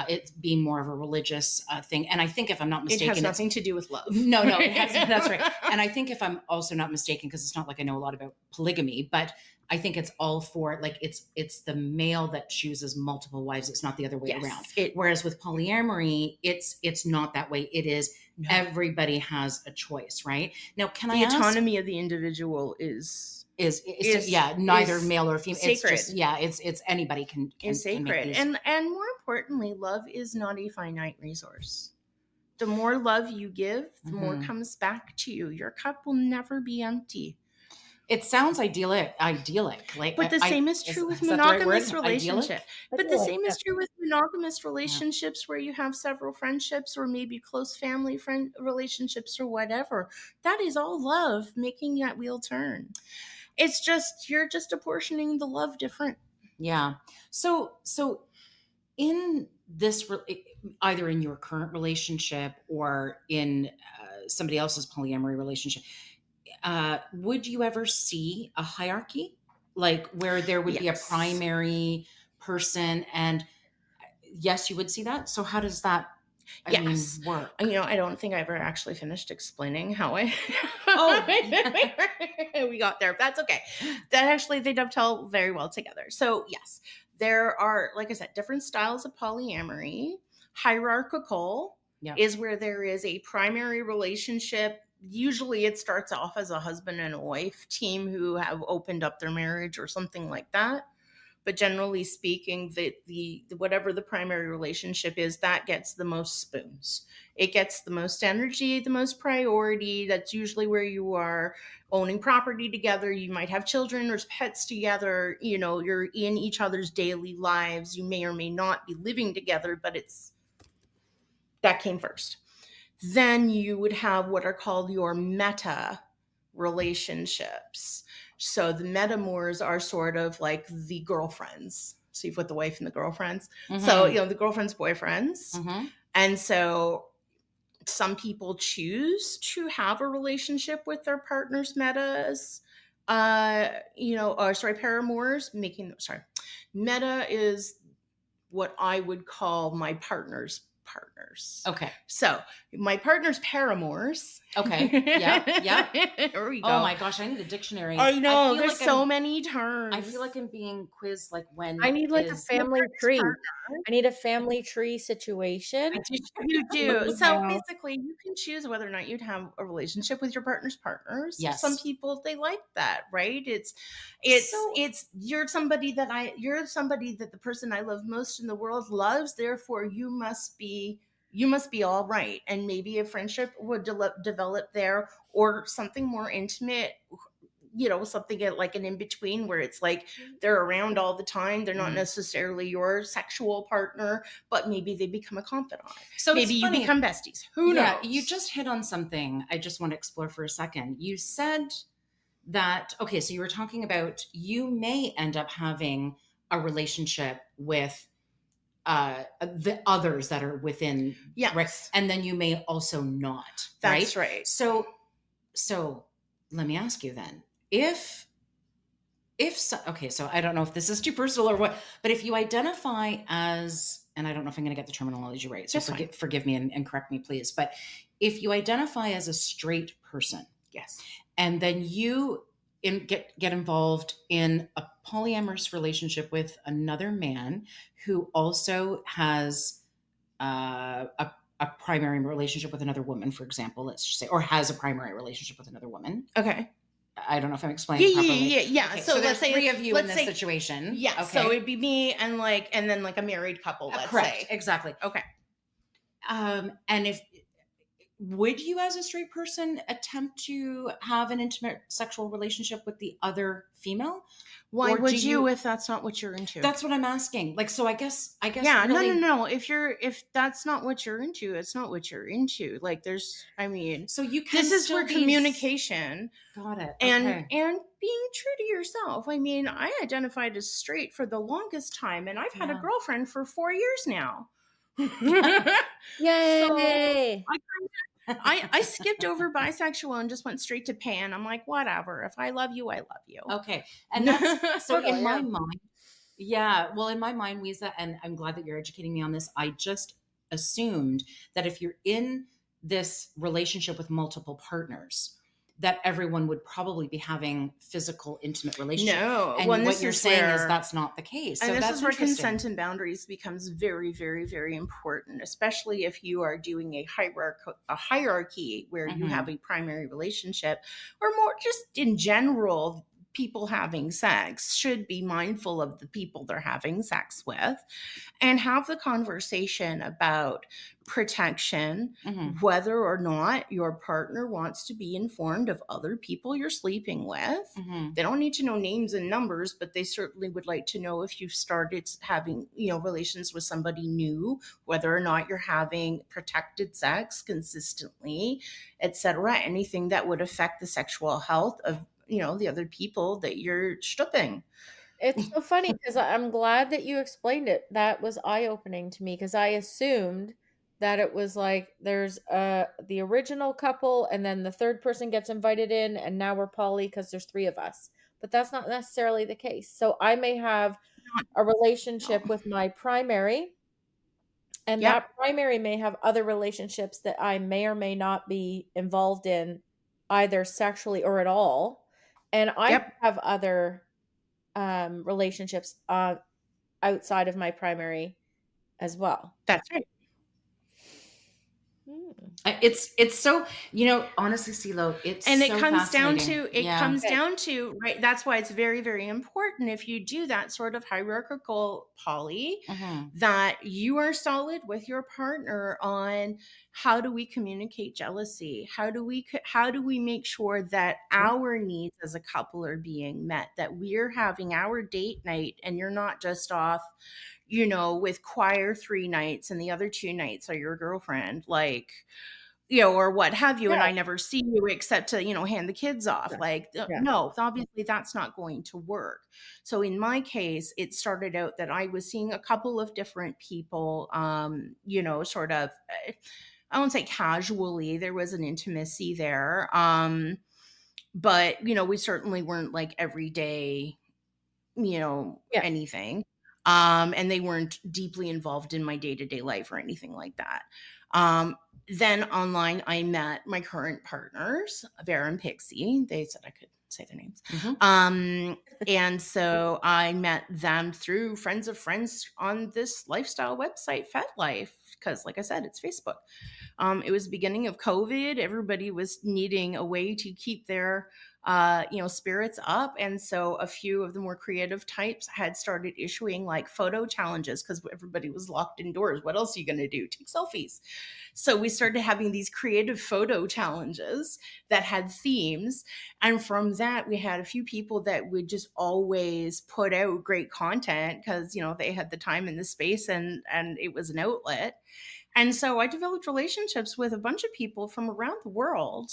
S1: it being more of a religious thing. And I think, if I'm not
S3: It
S1: mistaken,
S3: has nothing to do with love.
S1: no, it has, that's right. And I think, if I'm also not mistaken, because it's not like I know a lot about polygamy, but I think it's all for, like, it's the male that chooses multiple wives. It's not the other way
S3: Yes,
S1: around. Whereas with polyamory, it's not that way. It is
S3: No.
S1: everybody has a choice, right? Now, can I
S3: The
S1: ask,
S3: autonomy of the individual is
S1: neither male or female.
S3: sacred.
S1: It's just, it's anybody can
S3: is
S1: can make
S3: sacred.
S1: these.
S3: And more importantly, love is not a finite resource. The more love you give, the more comes back to you. Your cup will never be empty.
S1: It sounds idyllic. Like,
S3: but the same is true with
S1: is that the right
S3: monogamous
S1: word?
S3: relationships. But the same is true with monogamous relationships,
S1: Yeah.
S3: where you have several friendships or maybe close family friend relationships or whatever. That is all love making that wheel turn. It's just, you're just apportioning the love different.
S1: Yeah. So in this, either in your current relationship or in somebody else's polyamory relationship, would you ever see a hierarchy, like where there would be a
S3: Yes.
S1: primary person? And yes, you would see that. So how does that
S3: Yes.
S1: work?
S3: I don't think I ever actually finished explaining how I we got there. That's okay. That actually, they dovetail very well together. So yes, there are, like I said, different styles of polyamory. Hierarchical
S1: Yeah.
S3: is where there is a primary relationship. Usually it starts off as a husband and a wife team who have opened up their marriage or something like that. But generally speaking, the whatever the primary relationship is, that gets the most spoons. It gets the most energy, the most priority. That's usually where you are owning property together. You might have children or pets together. You're in each other's daily lives. You may or may not be living together, but that came first. Then you would have what are called your meta relationships. So the metamors are sort of like the girlfriends. So you've got the wife and the girlfriends. So, the girlfriends, boyfriends. And so some people choose to have a relationship with their partner's metas, paramours. Meta is what I would call my partner's partners.
S1: Okay.
S3: So my partner's paramours.
S1: Okay. Yeah.
S3: There we go.
S1: Oh my gosh, I need a dictionary.
S3: I know, there's so many terms.
S1: I feel like I'm being quizzed, like, when
S2: I need like a family tree. I need a family tree situation.
S3: You do. So basically, you can choose whether or not you'd have a relationship with your partner's partners.
S1: Yes.
S3: Some people, they like that, right? It's you're somebody that the person I love most in the world loves. Therefore, you must be all right. And maybe a friendship would develop there, or something more intimate, something like an in-between, where it's like they're around all the time. They're not necessarily your sexual partner, but maybe they become a confidant. So maybe you become besties. Who knows?
S1: You just hit on something I just want to explore for a second. You said that, okay, so you were talking about, you may end up having a relationship with the others that are within.
S3: Yes.
S1: Right? And then you may also not.
S3: That's right.
S1: So let me ask you then, if so, okay, so I don't know if this is too personal or what, but if you identify as, and I don't know if I'm going to get the terminology right, so forgive me and correct me, please. But if you identify as a straight person,
S3: yes,
S1: and then you get involved in a polyamorous relationship with another man who also has a a primary relationship with another woman, for example, let's just say, or has a primary relationship with another woman.
S3: Okay.
S1: I don't know if I'm explaining
S3: Yeah,
S1: it properly.
S3: yeah.
S1: Okay,
S3: So
S1: so there's
S3: let's say,
S1: 3 of you in this situation.
S3: yeah.
S1: Okay.
S3: So it'd be me and then like a married couple, let's
S1: Correct.
S3: say.
S1: Exactly.
S3: Okay.
S1: And if would you as a straight person attempt to have an intimate sexual relationship with the other female?
S3: Why
S1: Or
S3: would
S1: do
S3: you if that's not what you're into?
S1: That's what I'm asking. Like, so I guess
S3: Yeah,
S1: really.
S3: no. If that's not what you're into, it's not what you're into. Like I mean,
S1: So you can
S3: this is
S1: still
S3: where
S1: be
S3: communication
S1: Got it.
S3: and
S1: Okay.
S3: being true to yourself. I mean, I identified as straight for the longest time, and I've had a
S1: Yeah.
S3: girlfriend for 4 years now.
S2: Yay!
S3: So I skipped over bisexual and just went straight to pan. I'm like, whatever. If I love you, I love you.
S1: Okay. And that's so
S2: Totally,
S1: in my
S2: yeah.
S1: mind. Yeah. Well, in my mind, Lisa, and I'm glad that you're educating me on this. I just assumed that if you're in this relationship with multiple partners, that everyone would probably be having physical, intimate relationship.
S3: No,
S1: And
S3: well,
S1: what
S3: this
S1: you're
S3: is
S1: saying is
S3: where
S1: that's not the case. So
S3: and this
S1: that's
S3: is where
S1: interesting.
S3: consent and boundaries becomes very, very, very important, especially if you are doing a hierarchy where you have a primary relationship, or more just in general, people having sex should be mindful of the people they're having sex with and have the conversation about protection, whether or not your partner wants to be informed of other people you're sleeping with. They don't need to know names and numbers, but they certainly would like to know if you've started having, relations with somebody new, whether or not you're having protected sex consistently, etc. Anything that would affect the sexual health of, the other people that you're stupping.
S2: It's so funny because I'm glad that you explained it. That was eye-opening to me because I assumed that it was like there's the original couple and then the third person gets invited in and now we're poly because there's 3 of us. But that's not necessarily the case. So I may have a relationship with my primary, and
S3: Yep.
S2: that primary may have other relationships that I may or may not be involved in either sexually or at all. And I
S3: Yep.
S2: have other relationships outside of my primary as well.
S3: That's right.
S1: It's so, honestly, CeeLo, it's
S3: And it
S1: so
S3: comes down
S1: fascinating.
S3: to
S2: Okay.
S3: right, that's why it's very, very important if you do that sort of hierarchical poly that you are solid with your partner on how do we communicate jealousy, how do we make sure that our needs as a couple are being met, that we're having our date night and you're not just off with choir 3 nights and the other 2 nights are your girlfriend, like, or what have you,
S2: Yeah.
S3: and I never see you except to, hand the kids off.
S2: Yeah.
S3: Like,
S2: Yeah.
S3: no, obviously that's not going to work. So in my case, it started out that I was seeing a couple of different people, sort of, I won't say casually, there was an intimacy there. But, we certainly weren't like every day,
S2: Yeah.
S3: anything. And they weren't deeply involved in my day-to-day life or anything like that. Then online, I met my current partners, Vera and Pixie. They said I could say their names. And so I met them through friends of friends on this lifestyle website, FetLife, because like I said, it's Facebook. It was the beginning of COVID. Everybody was needing a way to keep their spirits up. And so a few of the more creative types had started issuing like photo challenges because everybody was locked indoors. What else are you going to do? Take selfies. So we started having these creative photo challenges that had themes. And from that, we had a few people that would just always put out great content because, they had the time and the space and it was an outlet. And so I developed relationships with a bunch of people from around the world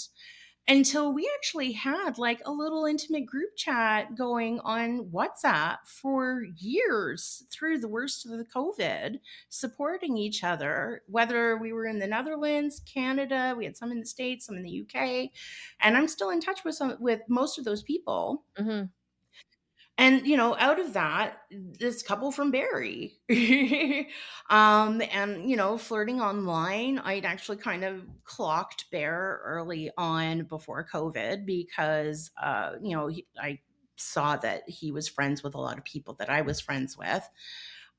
S3: until we actually had like a little intimate group chat going on WhatsApp for years through the worst of the COVID, supporting each other, whether we were in the Netherlands, Canada, we had some in the States, some in the UK, and I'm still in touch with most of those people. And, out of that, this couple from Barrie, and, flirting online, I'd actually kind of clocked Bear early on before COVID because, I saw that he was friends with a lot of people that I was friends with.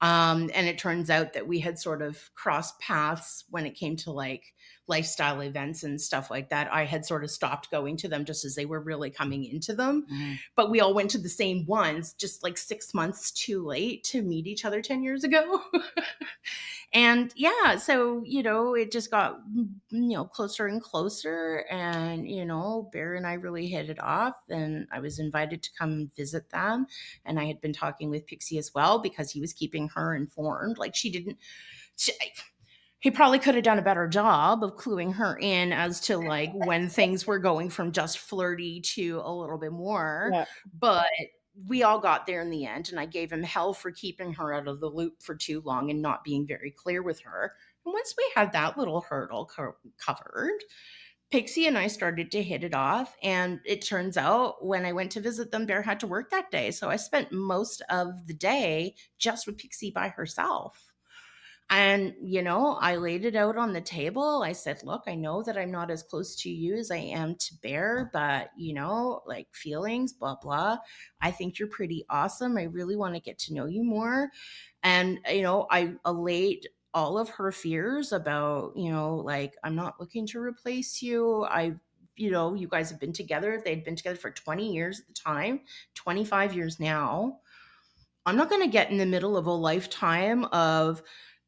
S3: And it turns out that we had sort of crossed paths when it came to like lifestyle events and stuff like that. I had sort of stopped going to them just as they were really coming into them.
S1: Mhm.
S3: But we all went to the same ones just like 6 months too late to meet each other 10 years ago. And yeah, so, it just got, closer and closer. And, Bear and I really hit it off. And I was invited to come visit them. And I had been talking with Pixie as well because he was keeping her informed. Like he probably could have done a better job of cluing her in as to like when things were going from just flirty to a little bit more.
S2: Yeah.
S3: But we all got there in the end, and I gave him hell for keeping her out of the loop for too long and not being very clear with her. And once we had that little hurdle covered, Pixie and I started to hit it off. And it turns out when I went to visit them, Bear had to work that day. So I spent most of the day just with Pixie by herself. And, I laid it out on the table. I said, look, I know that I'm not as close to you as I am to Bear, but, like feelings, blah, blah. I think you're pretty awesome. I really want to get to know you more. And, I allayed all of her fears about, like, I'm not looking to replace you. You guys have been together. They'd been together for 20 years at the time, 25 years now. I'm not going to get in the middle of a lifetime of,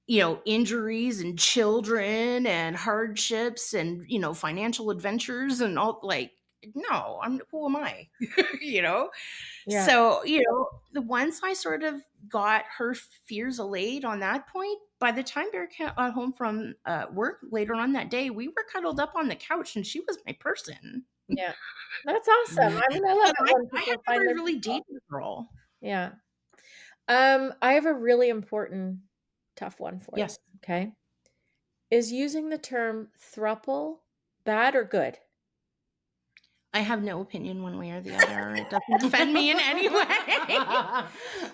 S3: injuries and children and hardships and, financial adventures and all. Like, no, who am I? you know?
S2: Yeah.
S3: So, once I sort of got her fears allayed on that point, by the time Bear got home from work later on that day, we were cuddled up on the couch and she was my person.
S2: Yeah. That's awesome. I mean, I love
S3: And
S2: it when
S3: I had
S2: people find
S3: never
S2: their
S3: really
S2: people.
S3: dated a girl.
S2: Yeah. I have a really important, tough one for you.
S3: Yes.
S2: Okay. Is using the term thruple bad or good?
S3: I have no opinion one way or the other. It doesn't offend me in any way.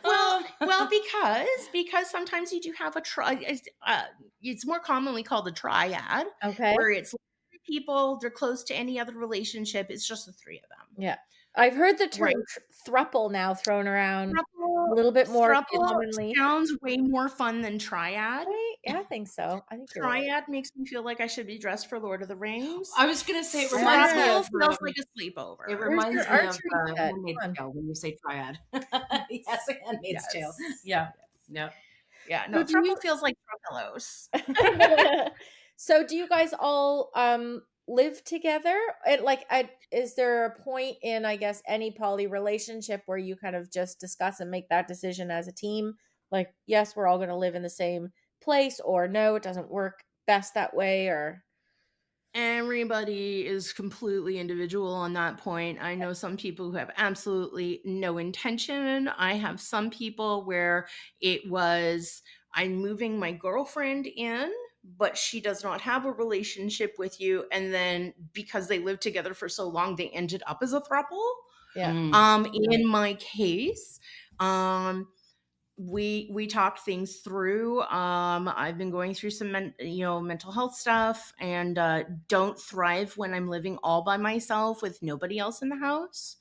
S3: well, because sometimes you do have a it's more commonly called a triad,
S2: Okay.
S3: where it's people, they're close to any other relationship. It's just the three of them.
S2: Yeah. I've heard the term
S3: Right.
S2: thruple now thrown around
S3: Thruple,
S2: a little bit more
S3: thruple
S2: commonly.
S3: sounds way more fun than triad.
S2: Right? Yeah, I think so. I think you're right.
S3: Triad makes me feel like I should be dressed for Lord of the Rings.
S1: I was gonna say it reminds me
S3: Thruple
S1: of
S3: feels like a sleepover.
S1: it
S2: Where's
S1: reminds
S2: your
S1: me of
S2: archery set?
S1: Handmaid's
S2: Come on.
S1: Tale when you say triad. Yes, Handmaid's
S3: Yes.
S1: Tale. Yeah. Yeah.
S3: Yeah, no,
S2: So do you
S3: thruple feels like pillows.
S2: So do you guys all live together? Is there a point in, I guess, any poly relationship where you kind of just discuss and make that decision as a team? Like, yes, we're all going to live in the same place, or no, it doesn't work best that way, or
S3: Everybody is completely individual on that point. I know some people who have absolutely no intention. I have some people where it was, I'm moving my girlfriend in, but she does not have a relationship with you. And then because they lived together for so long, they ended up as a throuple.
S2: yeah.
S3: In my case, we talked things through. I've been going through some mental health stuff, and don't thrive when I'm living all by myself with nobody else in the house.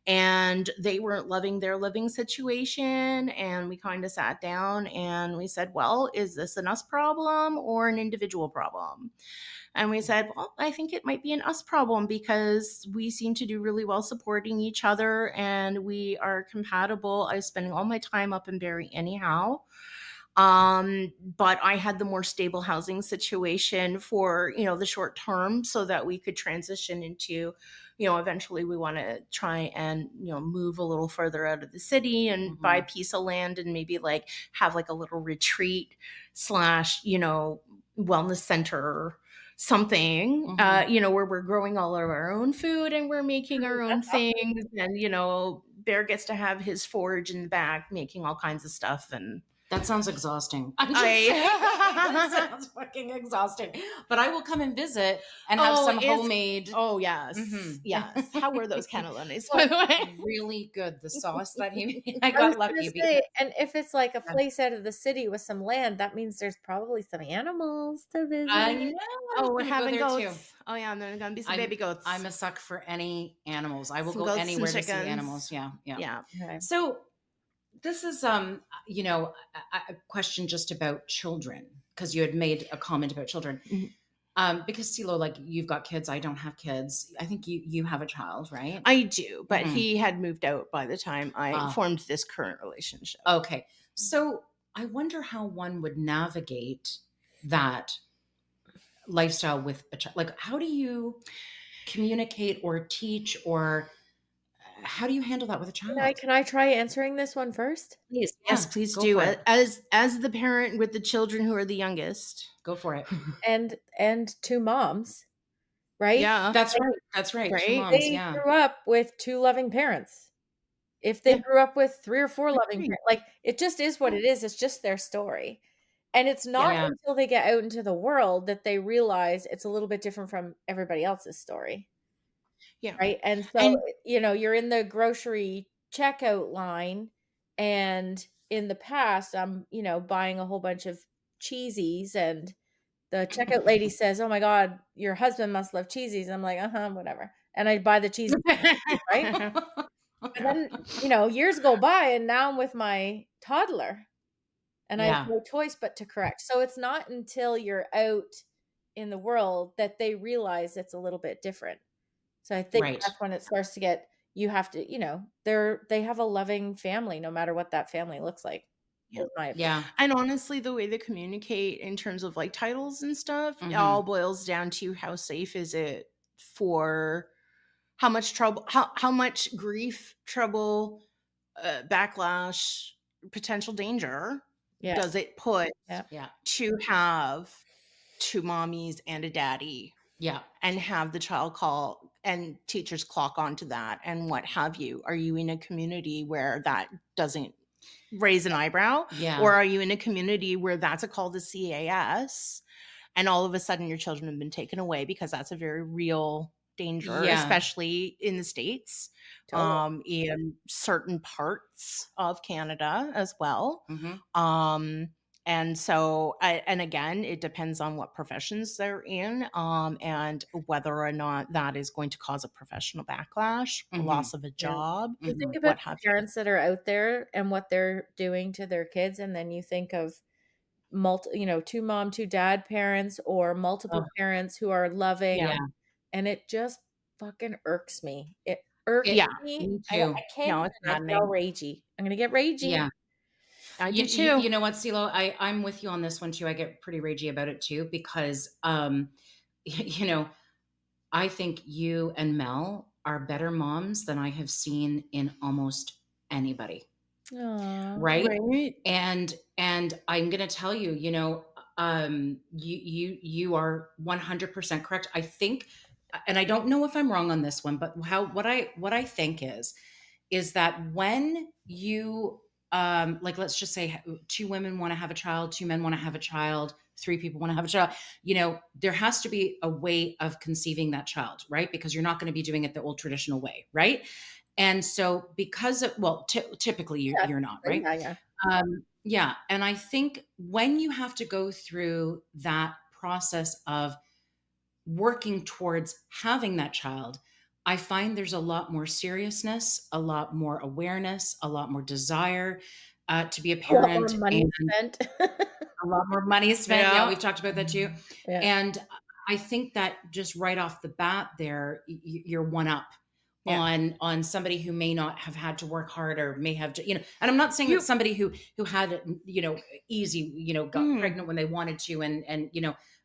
S3: And they weren't loving their living situation, and we kind of sat down and we said, well, is this an us problem or an individual problem? And we said, well, I think it might be an us problem because we seem to do really well supporting each other and we are compatible. I was spending all my time up in Barrie anyhow. But I had the more stable housing situation for, the short term so that we could transition into, eventually we want to try and, move a little further out of the city and buy a piece of land and maybe like have like a little retreat / wellness center something, where we're growing all of our own food and we're making our own things. And, Bear gets to have his forge in the back, making all kinds of stuff. And
S1: that sounds exhausting. That sounds fucking exhausting. But I will come and visit and have some homemade.
S3: Oh yes, yes. How were those cannellonis, by the way?
S1: Really good. The sauce that he made. I
S2: I was
S1: got
S2: gonna
S1: lucky.
S2: say, and if it's like a place out of the city with some land, that means there's probably some animals to visit.
S1: I know.
S3: Oh, we're
S1: gonna go
S3: having
S1: there
S3: goats. Oh yeah, and there are gonna be some baby goats.
S1: I'm a suck for any animals. I will
S3: Some
S1: go
S3: goats
S1: anywhere
S3: and
S1: to see
S3: chickens.
S1: animals. Yeah.
S3: Yeah.
S2: Okay.
S1: So This is, a question just about children, because you had made a comment about children.
S3: Mhm.
S1: Because CeeLo, like, you've got kids, I don't have kids. I think you have a child, right?
S3: I do, but
S1: Mhm.
S3: he had moved out by the time I
S1: Ah,
S3: formed this current relationship.
S1: okay. So I wonder how one would navigate that lifestyle with a child. Like, how do you communicate or teach, or how do you handle that with a child?
S2: Can I try answering this one first?
S1: Please,
S3: Yes,
S1: yeah,
S3: please
S1: go
S3: do.
S1: for it.
S3: As the parent with the children who are the youngest.
S1: Go for it.
S2: And two moms, right?
S3: Yeah,
S1: That's right. That's right. Two
S3: right.
S1: moms.
S2: They
S1: Yeah.
S2: grew up with two loving parents. If they
S1: Yeah.
S2: grew up with 3 or 4 loving
S3: Agree.
S2: parents, like, it just is what it is, it's just their story. And it's
S3: Yeah,
S2: not
S1: Yeah.
S2: until they get out into the world that they realize it's a little bit different from everybody else's story,
S3: yeah.
S2: right? And so,
S3: And
S2: you're in the grocery checkout line, and in the past, I'm, buying a whole bunch of cheesies, and the checkout lady says, "Oh my god, your husband must love cheesies." I'm like, "Uh-huh, whatever." And I buy the cheesies, right? But then, years go by, and now I'm with my toddler, and I have
S1: Yeah.
S2: no choice but to correct. So it's not until you're out in the world that they realize it's a little bit different. So I think
S1: Right.
S2: that's when it starts to get, you have to, they have a loving family no matter what that family looks like,
S3: yeah.
S2: is my opinion.
S1: Yeah.
S3: And honestly, the way they communicate in terms of like titles and stuff, it all
S1: Mhm.
S3: boils down to how safe is it for how much trouble, how much grief, trouble, backlash, potential danger
S2: Yeah,
S3: does it put
S2: yeah.
S1: Yeah.
S3: to have two mommies and a daddy
S1: Yeah.
S3: and have the child call and teachers clock onto that and what have you? Are you in a community where that doesn't raise an eyebrow?
S1: Yeah.
S3: Or are you in a community where that's a call to CAS and all of a sudden your children have been taken away, because that's a very real danger,
S1: Yeah.
S3: especially in the States,
S2: Totally.
S3: in certain parts of Canada as well.
S1: Mhm.
S3: Um, and so, and again, it depends on what professions they're in, and whether or not that is going to cause a professional backlash, a
S1: Mhm.
S3: loss of a
S2: Yeah.
S3: job,
S2: You think
S1: Mhm.
S2: about
S3: what
S2: the
S3: have you.
S2: parents that are out there and what they're doing to their kids, and then you think of two mom, two dad parents, or multiple
S1: Oh,
S2: parents who are loving,
S3: Yeah.
S1: yeah.
S2: and it just fucking irks me. It irks
S1: It
S3: Yeah.
S2: me.
S1: Me
S2: I
S1: too.
S2: can't
S3: No,
S2: even,
S3: it's
S2: I get all
S3: maddening.
S2: ragey. I'm gonna get ragey.
S1: Yeah.
S3: I
S1: You
S3: do
S1: you
S3: too.
S1: you know what, CeeLo? I'm with you on this one too. I get pretty ragey about it too, because, you know, I think you and Mel are better moms than I have seen in almost anybody.
S2: Aw.
S1: Right?
S3: Right.
S1: And I'm gonna tell you, you are 100% correct. I think, and I don't know if I'm wrong on this one, but what I think is that when you, like, let's just say two women want to have a child, two men want to have a child, three people want to have a child, there has to be a way of conceiving that child, right? Because you're not going to be doing it the old traditional way, right? And so, because of, well, typically
S2: Yeah,
S1: you're not,
S2: typically,
S1: right?
S2: yeah, yeah.
S1: Yeah. And I think when you have to go through that process of working towards having that child, I find there's a lot more seriousness, a lot more awareness, a lot more desire to be a
S2: A lot more
S1: parent,
S2: money
S1: and
S2: spent.
S1: a lot more money is spent. Yeah,
S3: Yeah.
S1: we've talked about that too.
S2: Yeah.
S1: And I think that just right off the bat there, you're one up
S3: Yeah.
S1: on somebody who may not have had to work hard, or may have to, and I'm not saying that
S3: You
S1: somebody who had it, easy, got
S3: mm,
S1: pregnant when they wanted to, and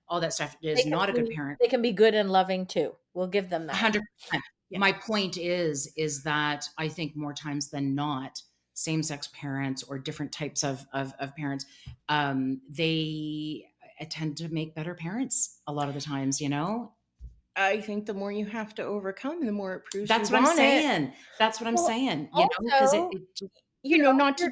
S1: all that stuff
S2: They
S1: is
S2: can
S1: not a good
S2: be
S1: parent.
S2: they can be good and loving too. We'll give them that.
S1: 100%.
S3: yeah.
S1: My point is that I think more times than not, same-sex parents or different types of parents, they tend to make better parents a lot of the times.
S3: I think the more you have to overcome, the more it proves you
S1: That's what I'm
S3: want it.
S1: saying. That's what I'm
S2: Well,
S1: saying, because
S2: also,
S1: it just,
S2: you know,
S3: Not to
S2: you're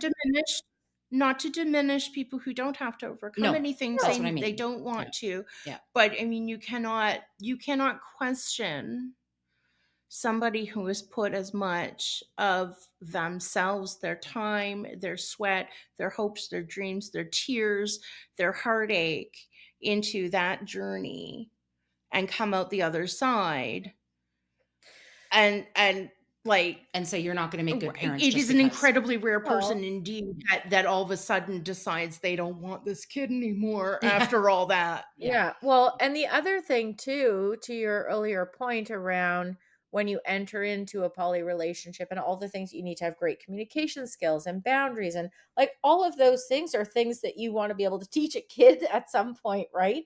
S3: diminish people who don't have to overcome
S1: no,
S3: anything,
S1: that's what
S3: saying
S1: I
S3: that they
S1: mean.
S3: don't
S1: Yeah.
S3: want to.
S1: Yeah.
S3: But I mean, you cannot question somebody who has put as much of themselves, their time, their sweat, their hopes, their dreams, their tears, their heartache into that journey and come out the other side and Like,
S1: And so you're not gonna make good parents
S3: it
S1: just
S3: is an
S1: because.
S3: incredibly rare
S2: Well,
S3: person indeed that all of a sudden decides they don't want this kid anymore
S1: Yeah.
S3: after all that.
S1: Yeah.
S2: yeah. Well, and the other thing too, to your earlier point around when you enter into a poly relationship and all the things you need to have great communication skills and boundaries and like all of those things are things that you want to be able to teach a kid at some point, right?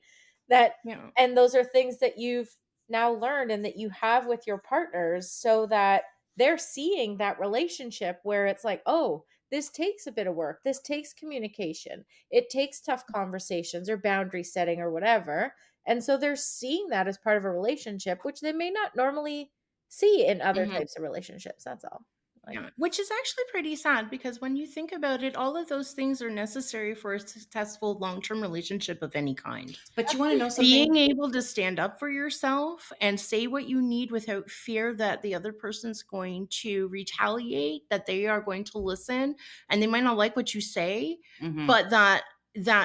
S2: That
S3: Yeah.
S2: and those are things that you've now learned and that you have with your partners so that they're seeing that relationship where it's like, "Oh, this takes a bit of work. This takes communication. It takes tough conversations or boundary setting or whatever." And so they're seeing that as part of a relationship, which they may not normally see in other
S1: Mhm.
S2: types of relationships. That's all. Like,
S3: Yeah, which is actually pretty sad because when you think about it, all of those things are necessary for a successful long-term relationship of any kind.
S1: But you wanna know something?
S3: Being able to stand up for yourself and say what you need without fear that the other person's going to retaliate, that they are going to listen, and they might not like what you say,
S1: Mhm.
S3: but that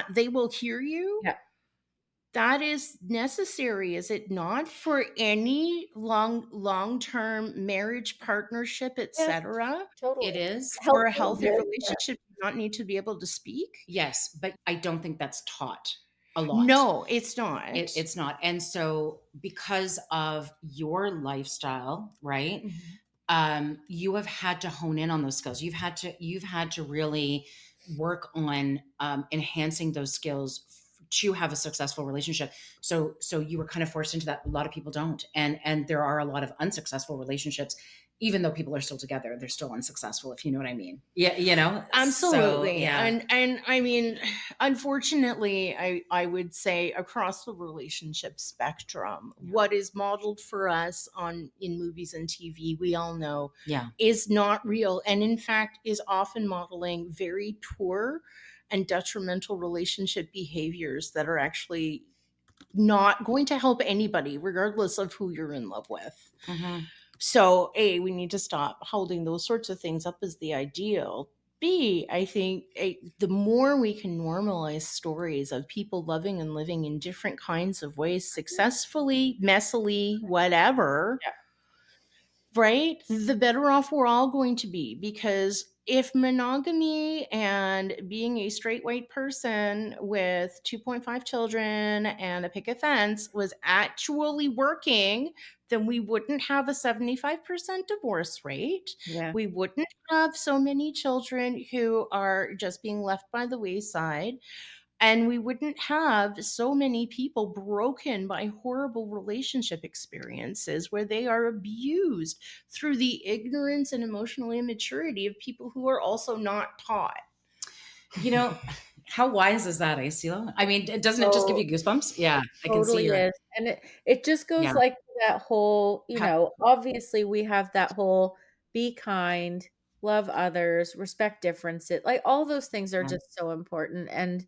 S3: they will hear you.
S2: yeah,
S3: That is necessary, is it not, for any long-term marriage, partnership,
S2: yeah,
S3: etc.?
S2: totally.
S1: It is.
S3: For a
S2: Helpful,
S3: healthy
S2: good. Yeah.
S3: relationship, you not need to be able to speak?
S1: Yes, but I don't think that's taught a lot.
S3: No, it's not.
S1: It's not. And so because of your lifestyle, right?
S3: Mhm.
S1: You have had to hone in on those skills. You've had to really work on enhancing those skills to have a successful relationship. So you were kind of forced into that. A lot of people don't, and there are a lot of unsuccessful relationships. Even though people are still together, they're still unsuccessful. If you know what I mean. Yeah, you know. So
S3: Absolutely.
S1: yeah,
S3: And I mean, unfortunately, I would say across the relationship spectrum,
S1: yeah,
S3: what is modeled for us on in movies and TV, we all know,
S1: yeah.
S3: is not real, and in fact is often modeling very poor and detrimental relationship behaviors that are actually not going to help anybody regardless of who you're in love with.
S1: Hmm.
S3: So, A, we need to stop holding those sorts of things up as the ideal. B, I think the more we can normalize stories of people loving and living in different kinds of ways, successfully, messily, whatever,
S2: Yeah.
S3: right? The better off we're all going to be, because if monogamy and being a straight white person with 2.5 children and a picket fence was actually working, then we wouldn't have a 75% divorce rate.
S2: Yeah.
S3: We wouldn't have so many children who are just being left by the wayside. And we wouldn't have so many people broken by horrible relationship experiences where they are abused through the ignorance and emotional immaturity of people who are also not taught.
S1: You know, how wise is that, Isila? I mean, doesn't it just give
S2: So
S1: you goosebumps? Yeah, I can see
S2: totally
S1: your.
S2: is, and it just goes
S1: Yeah.
S2: like that whole,
S1: Ha-
S2: obviously we have that whole be kind, love others, respect differences, like all those things are
S1: yeah.
S2: just so important, and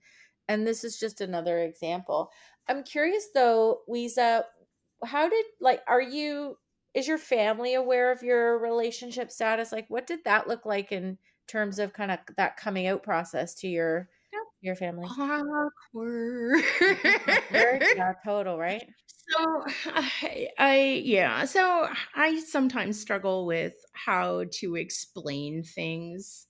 S2: this is just another example. I'm curious though, Lisa, how did like are you is your family aware of your relationship status? Like what did that look like in terms of kind of that coming out process to your family?
S3: Awkward.
S2: Awkward? Yeah, total, right?
S3: So so I sometimes struggle with how to explain things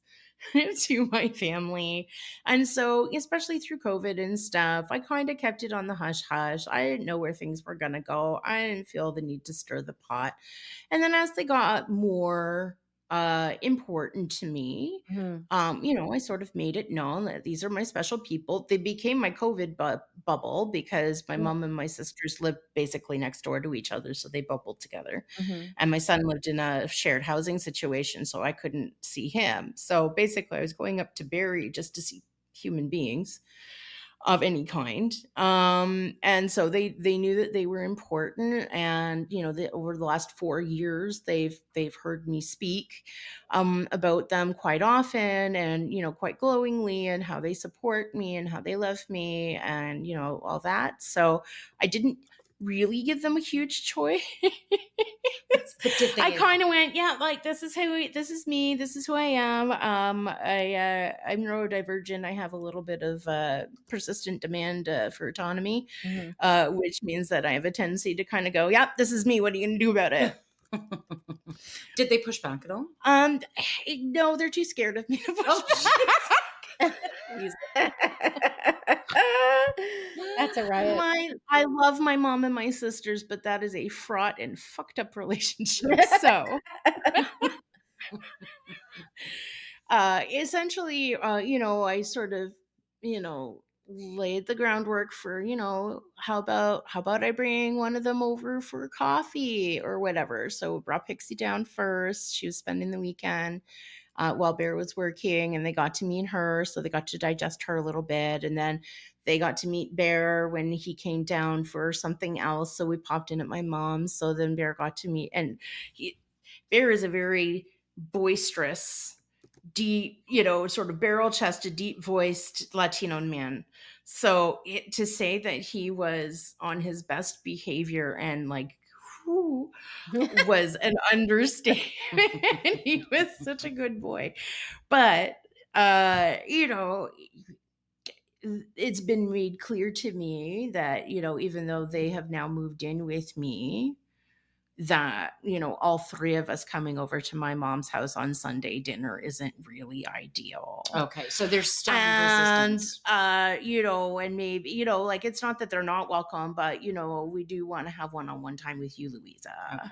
S3: to my family. And so, especially through COVID and stuff, I kind of kept it on the hush hush. I didn't know where things were going to go. I didn't feel the need to stir the pot. And then as they got more important to me,
S2: Mhm.
S3: I sort of made it known that these are my special people. They became my COVID bubble because my
S2: Mm,
S3: mom and my sisters lived basically next door to each other, so they bubbled together.
S2: mhm.
S3: And my son lived in a shared housing situation, so I couldn't see him. So basically, I was going up to Barrie just to see human beings of any kind. And so they knew that they were important, and over the last 4 years, they've heard me speak about them quite often, and quite glowingly, and how they support me and how they love me, and all that. So I didn't really give them a huge choice.
S1: But did
S3: I
S1: they?
S3: kind of went, yeah, like this is me, this is who I am. I'm neurodivergent. I have a little bit of persistent demand for autonomy,
S2: Mhm.
S3: which means that I have a tendency to kind of go, yeah, this is me. What are you going to do about it?
S1: Did they push back at all?
S3: No, they're too scared of me to push
S1: Oh,
S3: back.
S1: jeez.
S2: That's a riot.
S3: I love my mom and my sisters, but that is a fraught and fucked up relationship. So, essentially, I sort of, laid the groundwork for, how about I bring one of them over for coffee or whatever. So brought Pixie down first. She was spending the weekend while Bear was working, and they got to meet her. So they got to digest her a little bit. And then they got to meet Bear when he came down for something else. So we popped in at my mom's. So then Bear got to meet, and Bear is a very boisterous, deep, sort of barrel chested, deep voiced Latino man. So to say that he was on his best behavior and like, whew, was an understatement. He was such a good boy. But, it's been made clear to me that, even though they have now moved in with me, that, all three of us coming over to my mom's house on Sunday dinner isn't really ideal.
S1: Okay, so there's still
S3: And,
S1: resistance.
S3: and maybe, like it's not that they're not welcome, but, we do want to have one-on-one time with you, Louisa.
S1: Okay.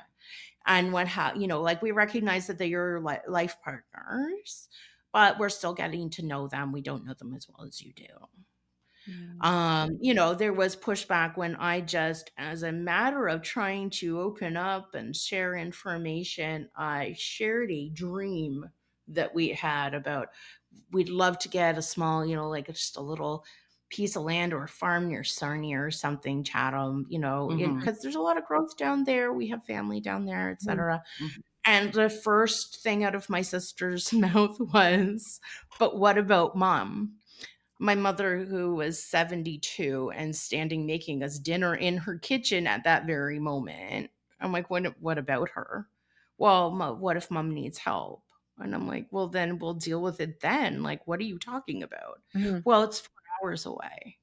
S3: And like we recognize that they're your life partners, but we're still getting to know them. We don't know them as well as you do. There was pushback when I just, as a matter of trying to open up and share information, I shared a dream that we had about we'd love to get a small, like just a little piece of land or a farm near Sarnia or something, Chatham, because there's a lot of growth down there. We have family down there, etc. And the first thing out of my sister's mouth was, but what about mom? My mother, who was 72 and standing making us dinner in her kitchen at that very moment. I'm like, what about her? Well, what if mom needs help? And I'm like, well, then we'll deal with it then. Like, what are you talking about? Well, it's 4 hours away.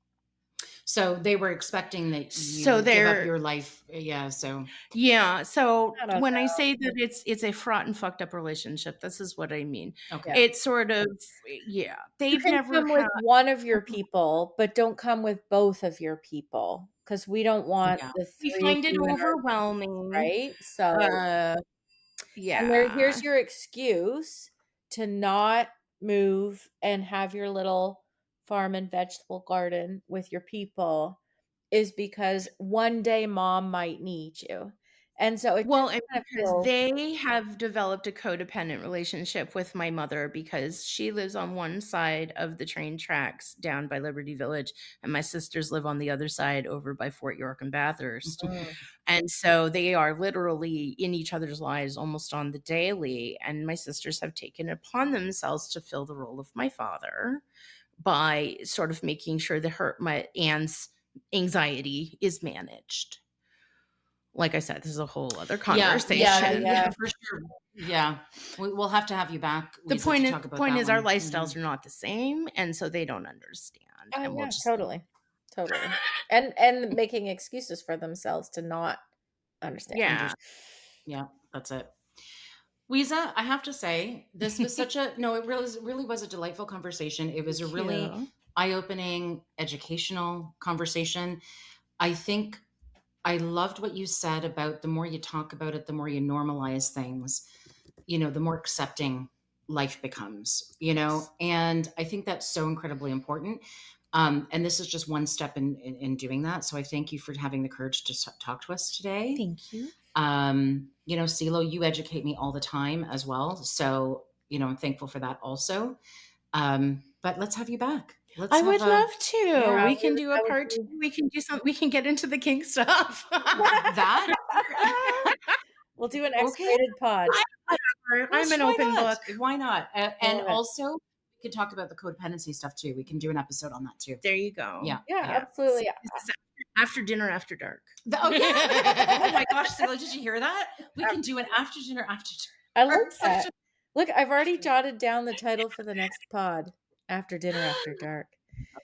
S1: So they were expecting that you
S3: So
S1: would give
S3: they're
S1: up your life. Yeah. So
S3: So
S2: I
S3: when
S2: don't
S3: I say that it's a fraught and fucked up relationship, this is what I mean.
S1: okay.
S3: It's sort of
S2: You
S3: they've
S2: can
S3: never
S2: come
S3: had.
S2: with one of your people, but don't come with both of your people because we don't want
S1: Yeah.
S2: the
S3: We
S2: three of
S3: find it
S2: you in our
S3: overwhelming.
S2: right. So and
S3: Yeah.
S2: here's your excuse to not move and have your little farm and vegetable garden with your people is because one day mom might need you. And so it
S3: Well,
S2: just
S3: and
S2: kind of
S3: because
S2: feels
S3: they have developed a codependent relationship with my mother because she lives on one side of the train tracks down by Liberty Village, and my sisters live on the other side over by Fort York and Bathurst. And so they are literally in each other's lives almost on the daily. And my sisters have taken it upon themselves to fill the role of my father by sort of making sure that my aunt's anxiety is managed. Like I said, this is a whole other conversation.
S1: Yeah, for sure. Yeah, we'll have to have you back.
S3: The
S1: Lisa,
S3: point
S1: to
S3: is,
S1: talk about that
S3: our
S1: one.
S3: lifestyles are not the same, and so they don't understand.
S2: oh
S3: And we'll
S2: yeah,
S3: just
S2: totally. And making excuses for themselves to not understand.
S1: Yeah, that's it. Weeza, I have to say, this was such a no, it really was a delightful conversation. It was a really eye-opening, educational conversation. I think I loved what you said about the more you talk about it, the more you normalize things, the more accepting life becomes, and I think that's so incredibly important. And this is just one step in doing that. So I thank you for having the courage to talk to us today.
S2: Thank you.
S1: CeeLo, you educate me all the time as well. So, I'm thankful for that also. But let's have you back.
S3: I would love to.
S2: Yeah,
S3: we can do a part 2. We can do something. We can get into the kink stuff.
S1: that.
S2: We'll do an X-rated pod.
S3: I'm an open book.
S1: Why not? And also, we could talk about the codependency stuff too. We can do an episode on that too.
S3: There you go.
S1: Yeah,
S2: absolutely.
S3: So this is after dinner, after dark.
S1: Oh yeah! Oh my gosh, CeeLo, did you hear that? We can do an after dinner, after dark.
S2: I love that. Look, I've already jotted down the title for the next pod. After dinner, after dark.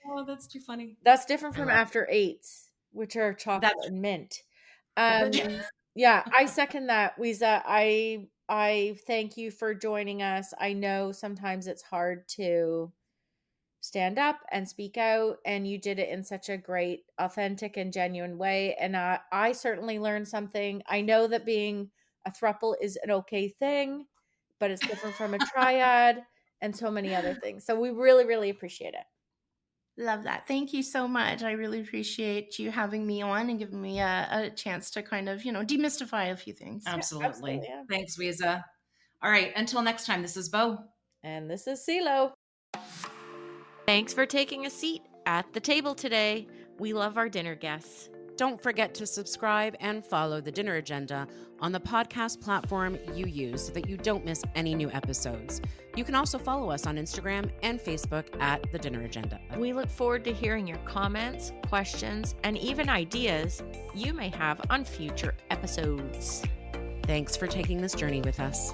S1: Oh, that's too funny.
S2: That's different from after eights, which are chocolate and mint. Yeah, I second that, Weeza. I thank you for joining us. I know sometimes it's hard to stand up and speak out, and you did it in such a great, authentic, and genuine way. And I certainly learned something. I know that being a throuple is an okay thing, but it's different from a triad and so many other things. So we really, really appreciate it.
S3: Love that. Thank you so much. I really appreciate you having me on and giving me a chance to kind of, demystify a few things.
S1: Absolutely.
S2: Absolutely. Yeah.
S1: Thanks, Weeza. All right. Until next time, this is Bo.
S2: And this is CeeLo. Thanks for taking a seat at the table today. We love our dinner guests.
S1: Don't forget to subscribe and follow The Dinner Agenda on the podcast platform you use so that you don't miss any new episodes. You can also follow us on Instagram and Facebook at The Dinner Agenda.
S2: We look forward to hearing your comments, questions, and even ideas you may have on future episodes.
S1: Thanks for taking this journey with us.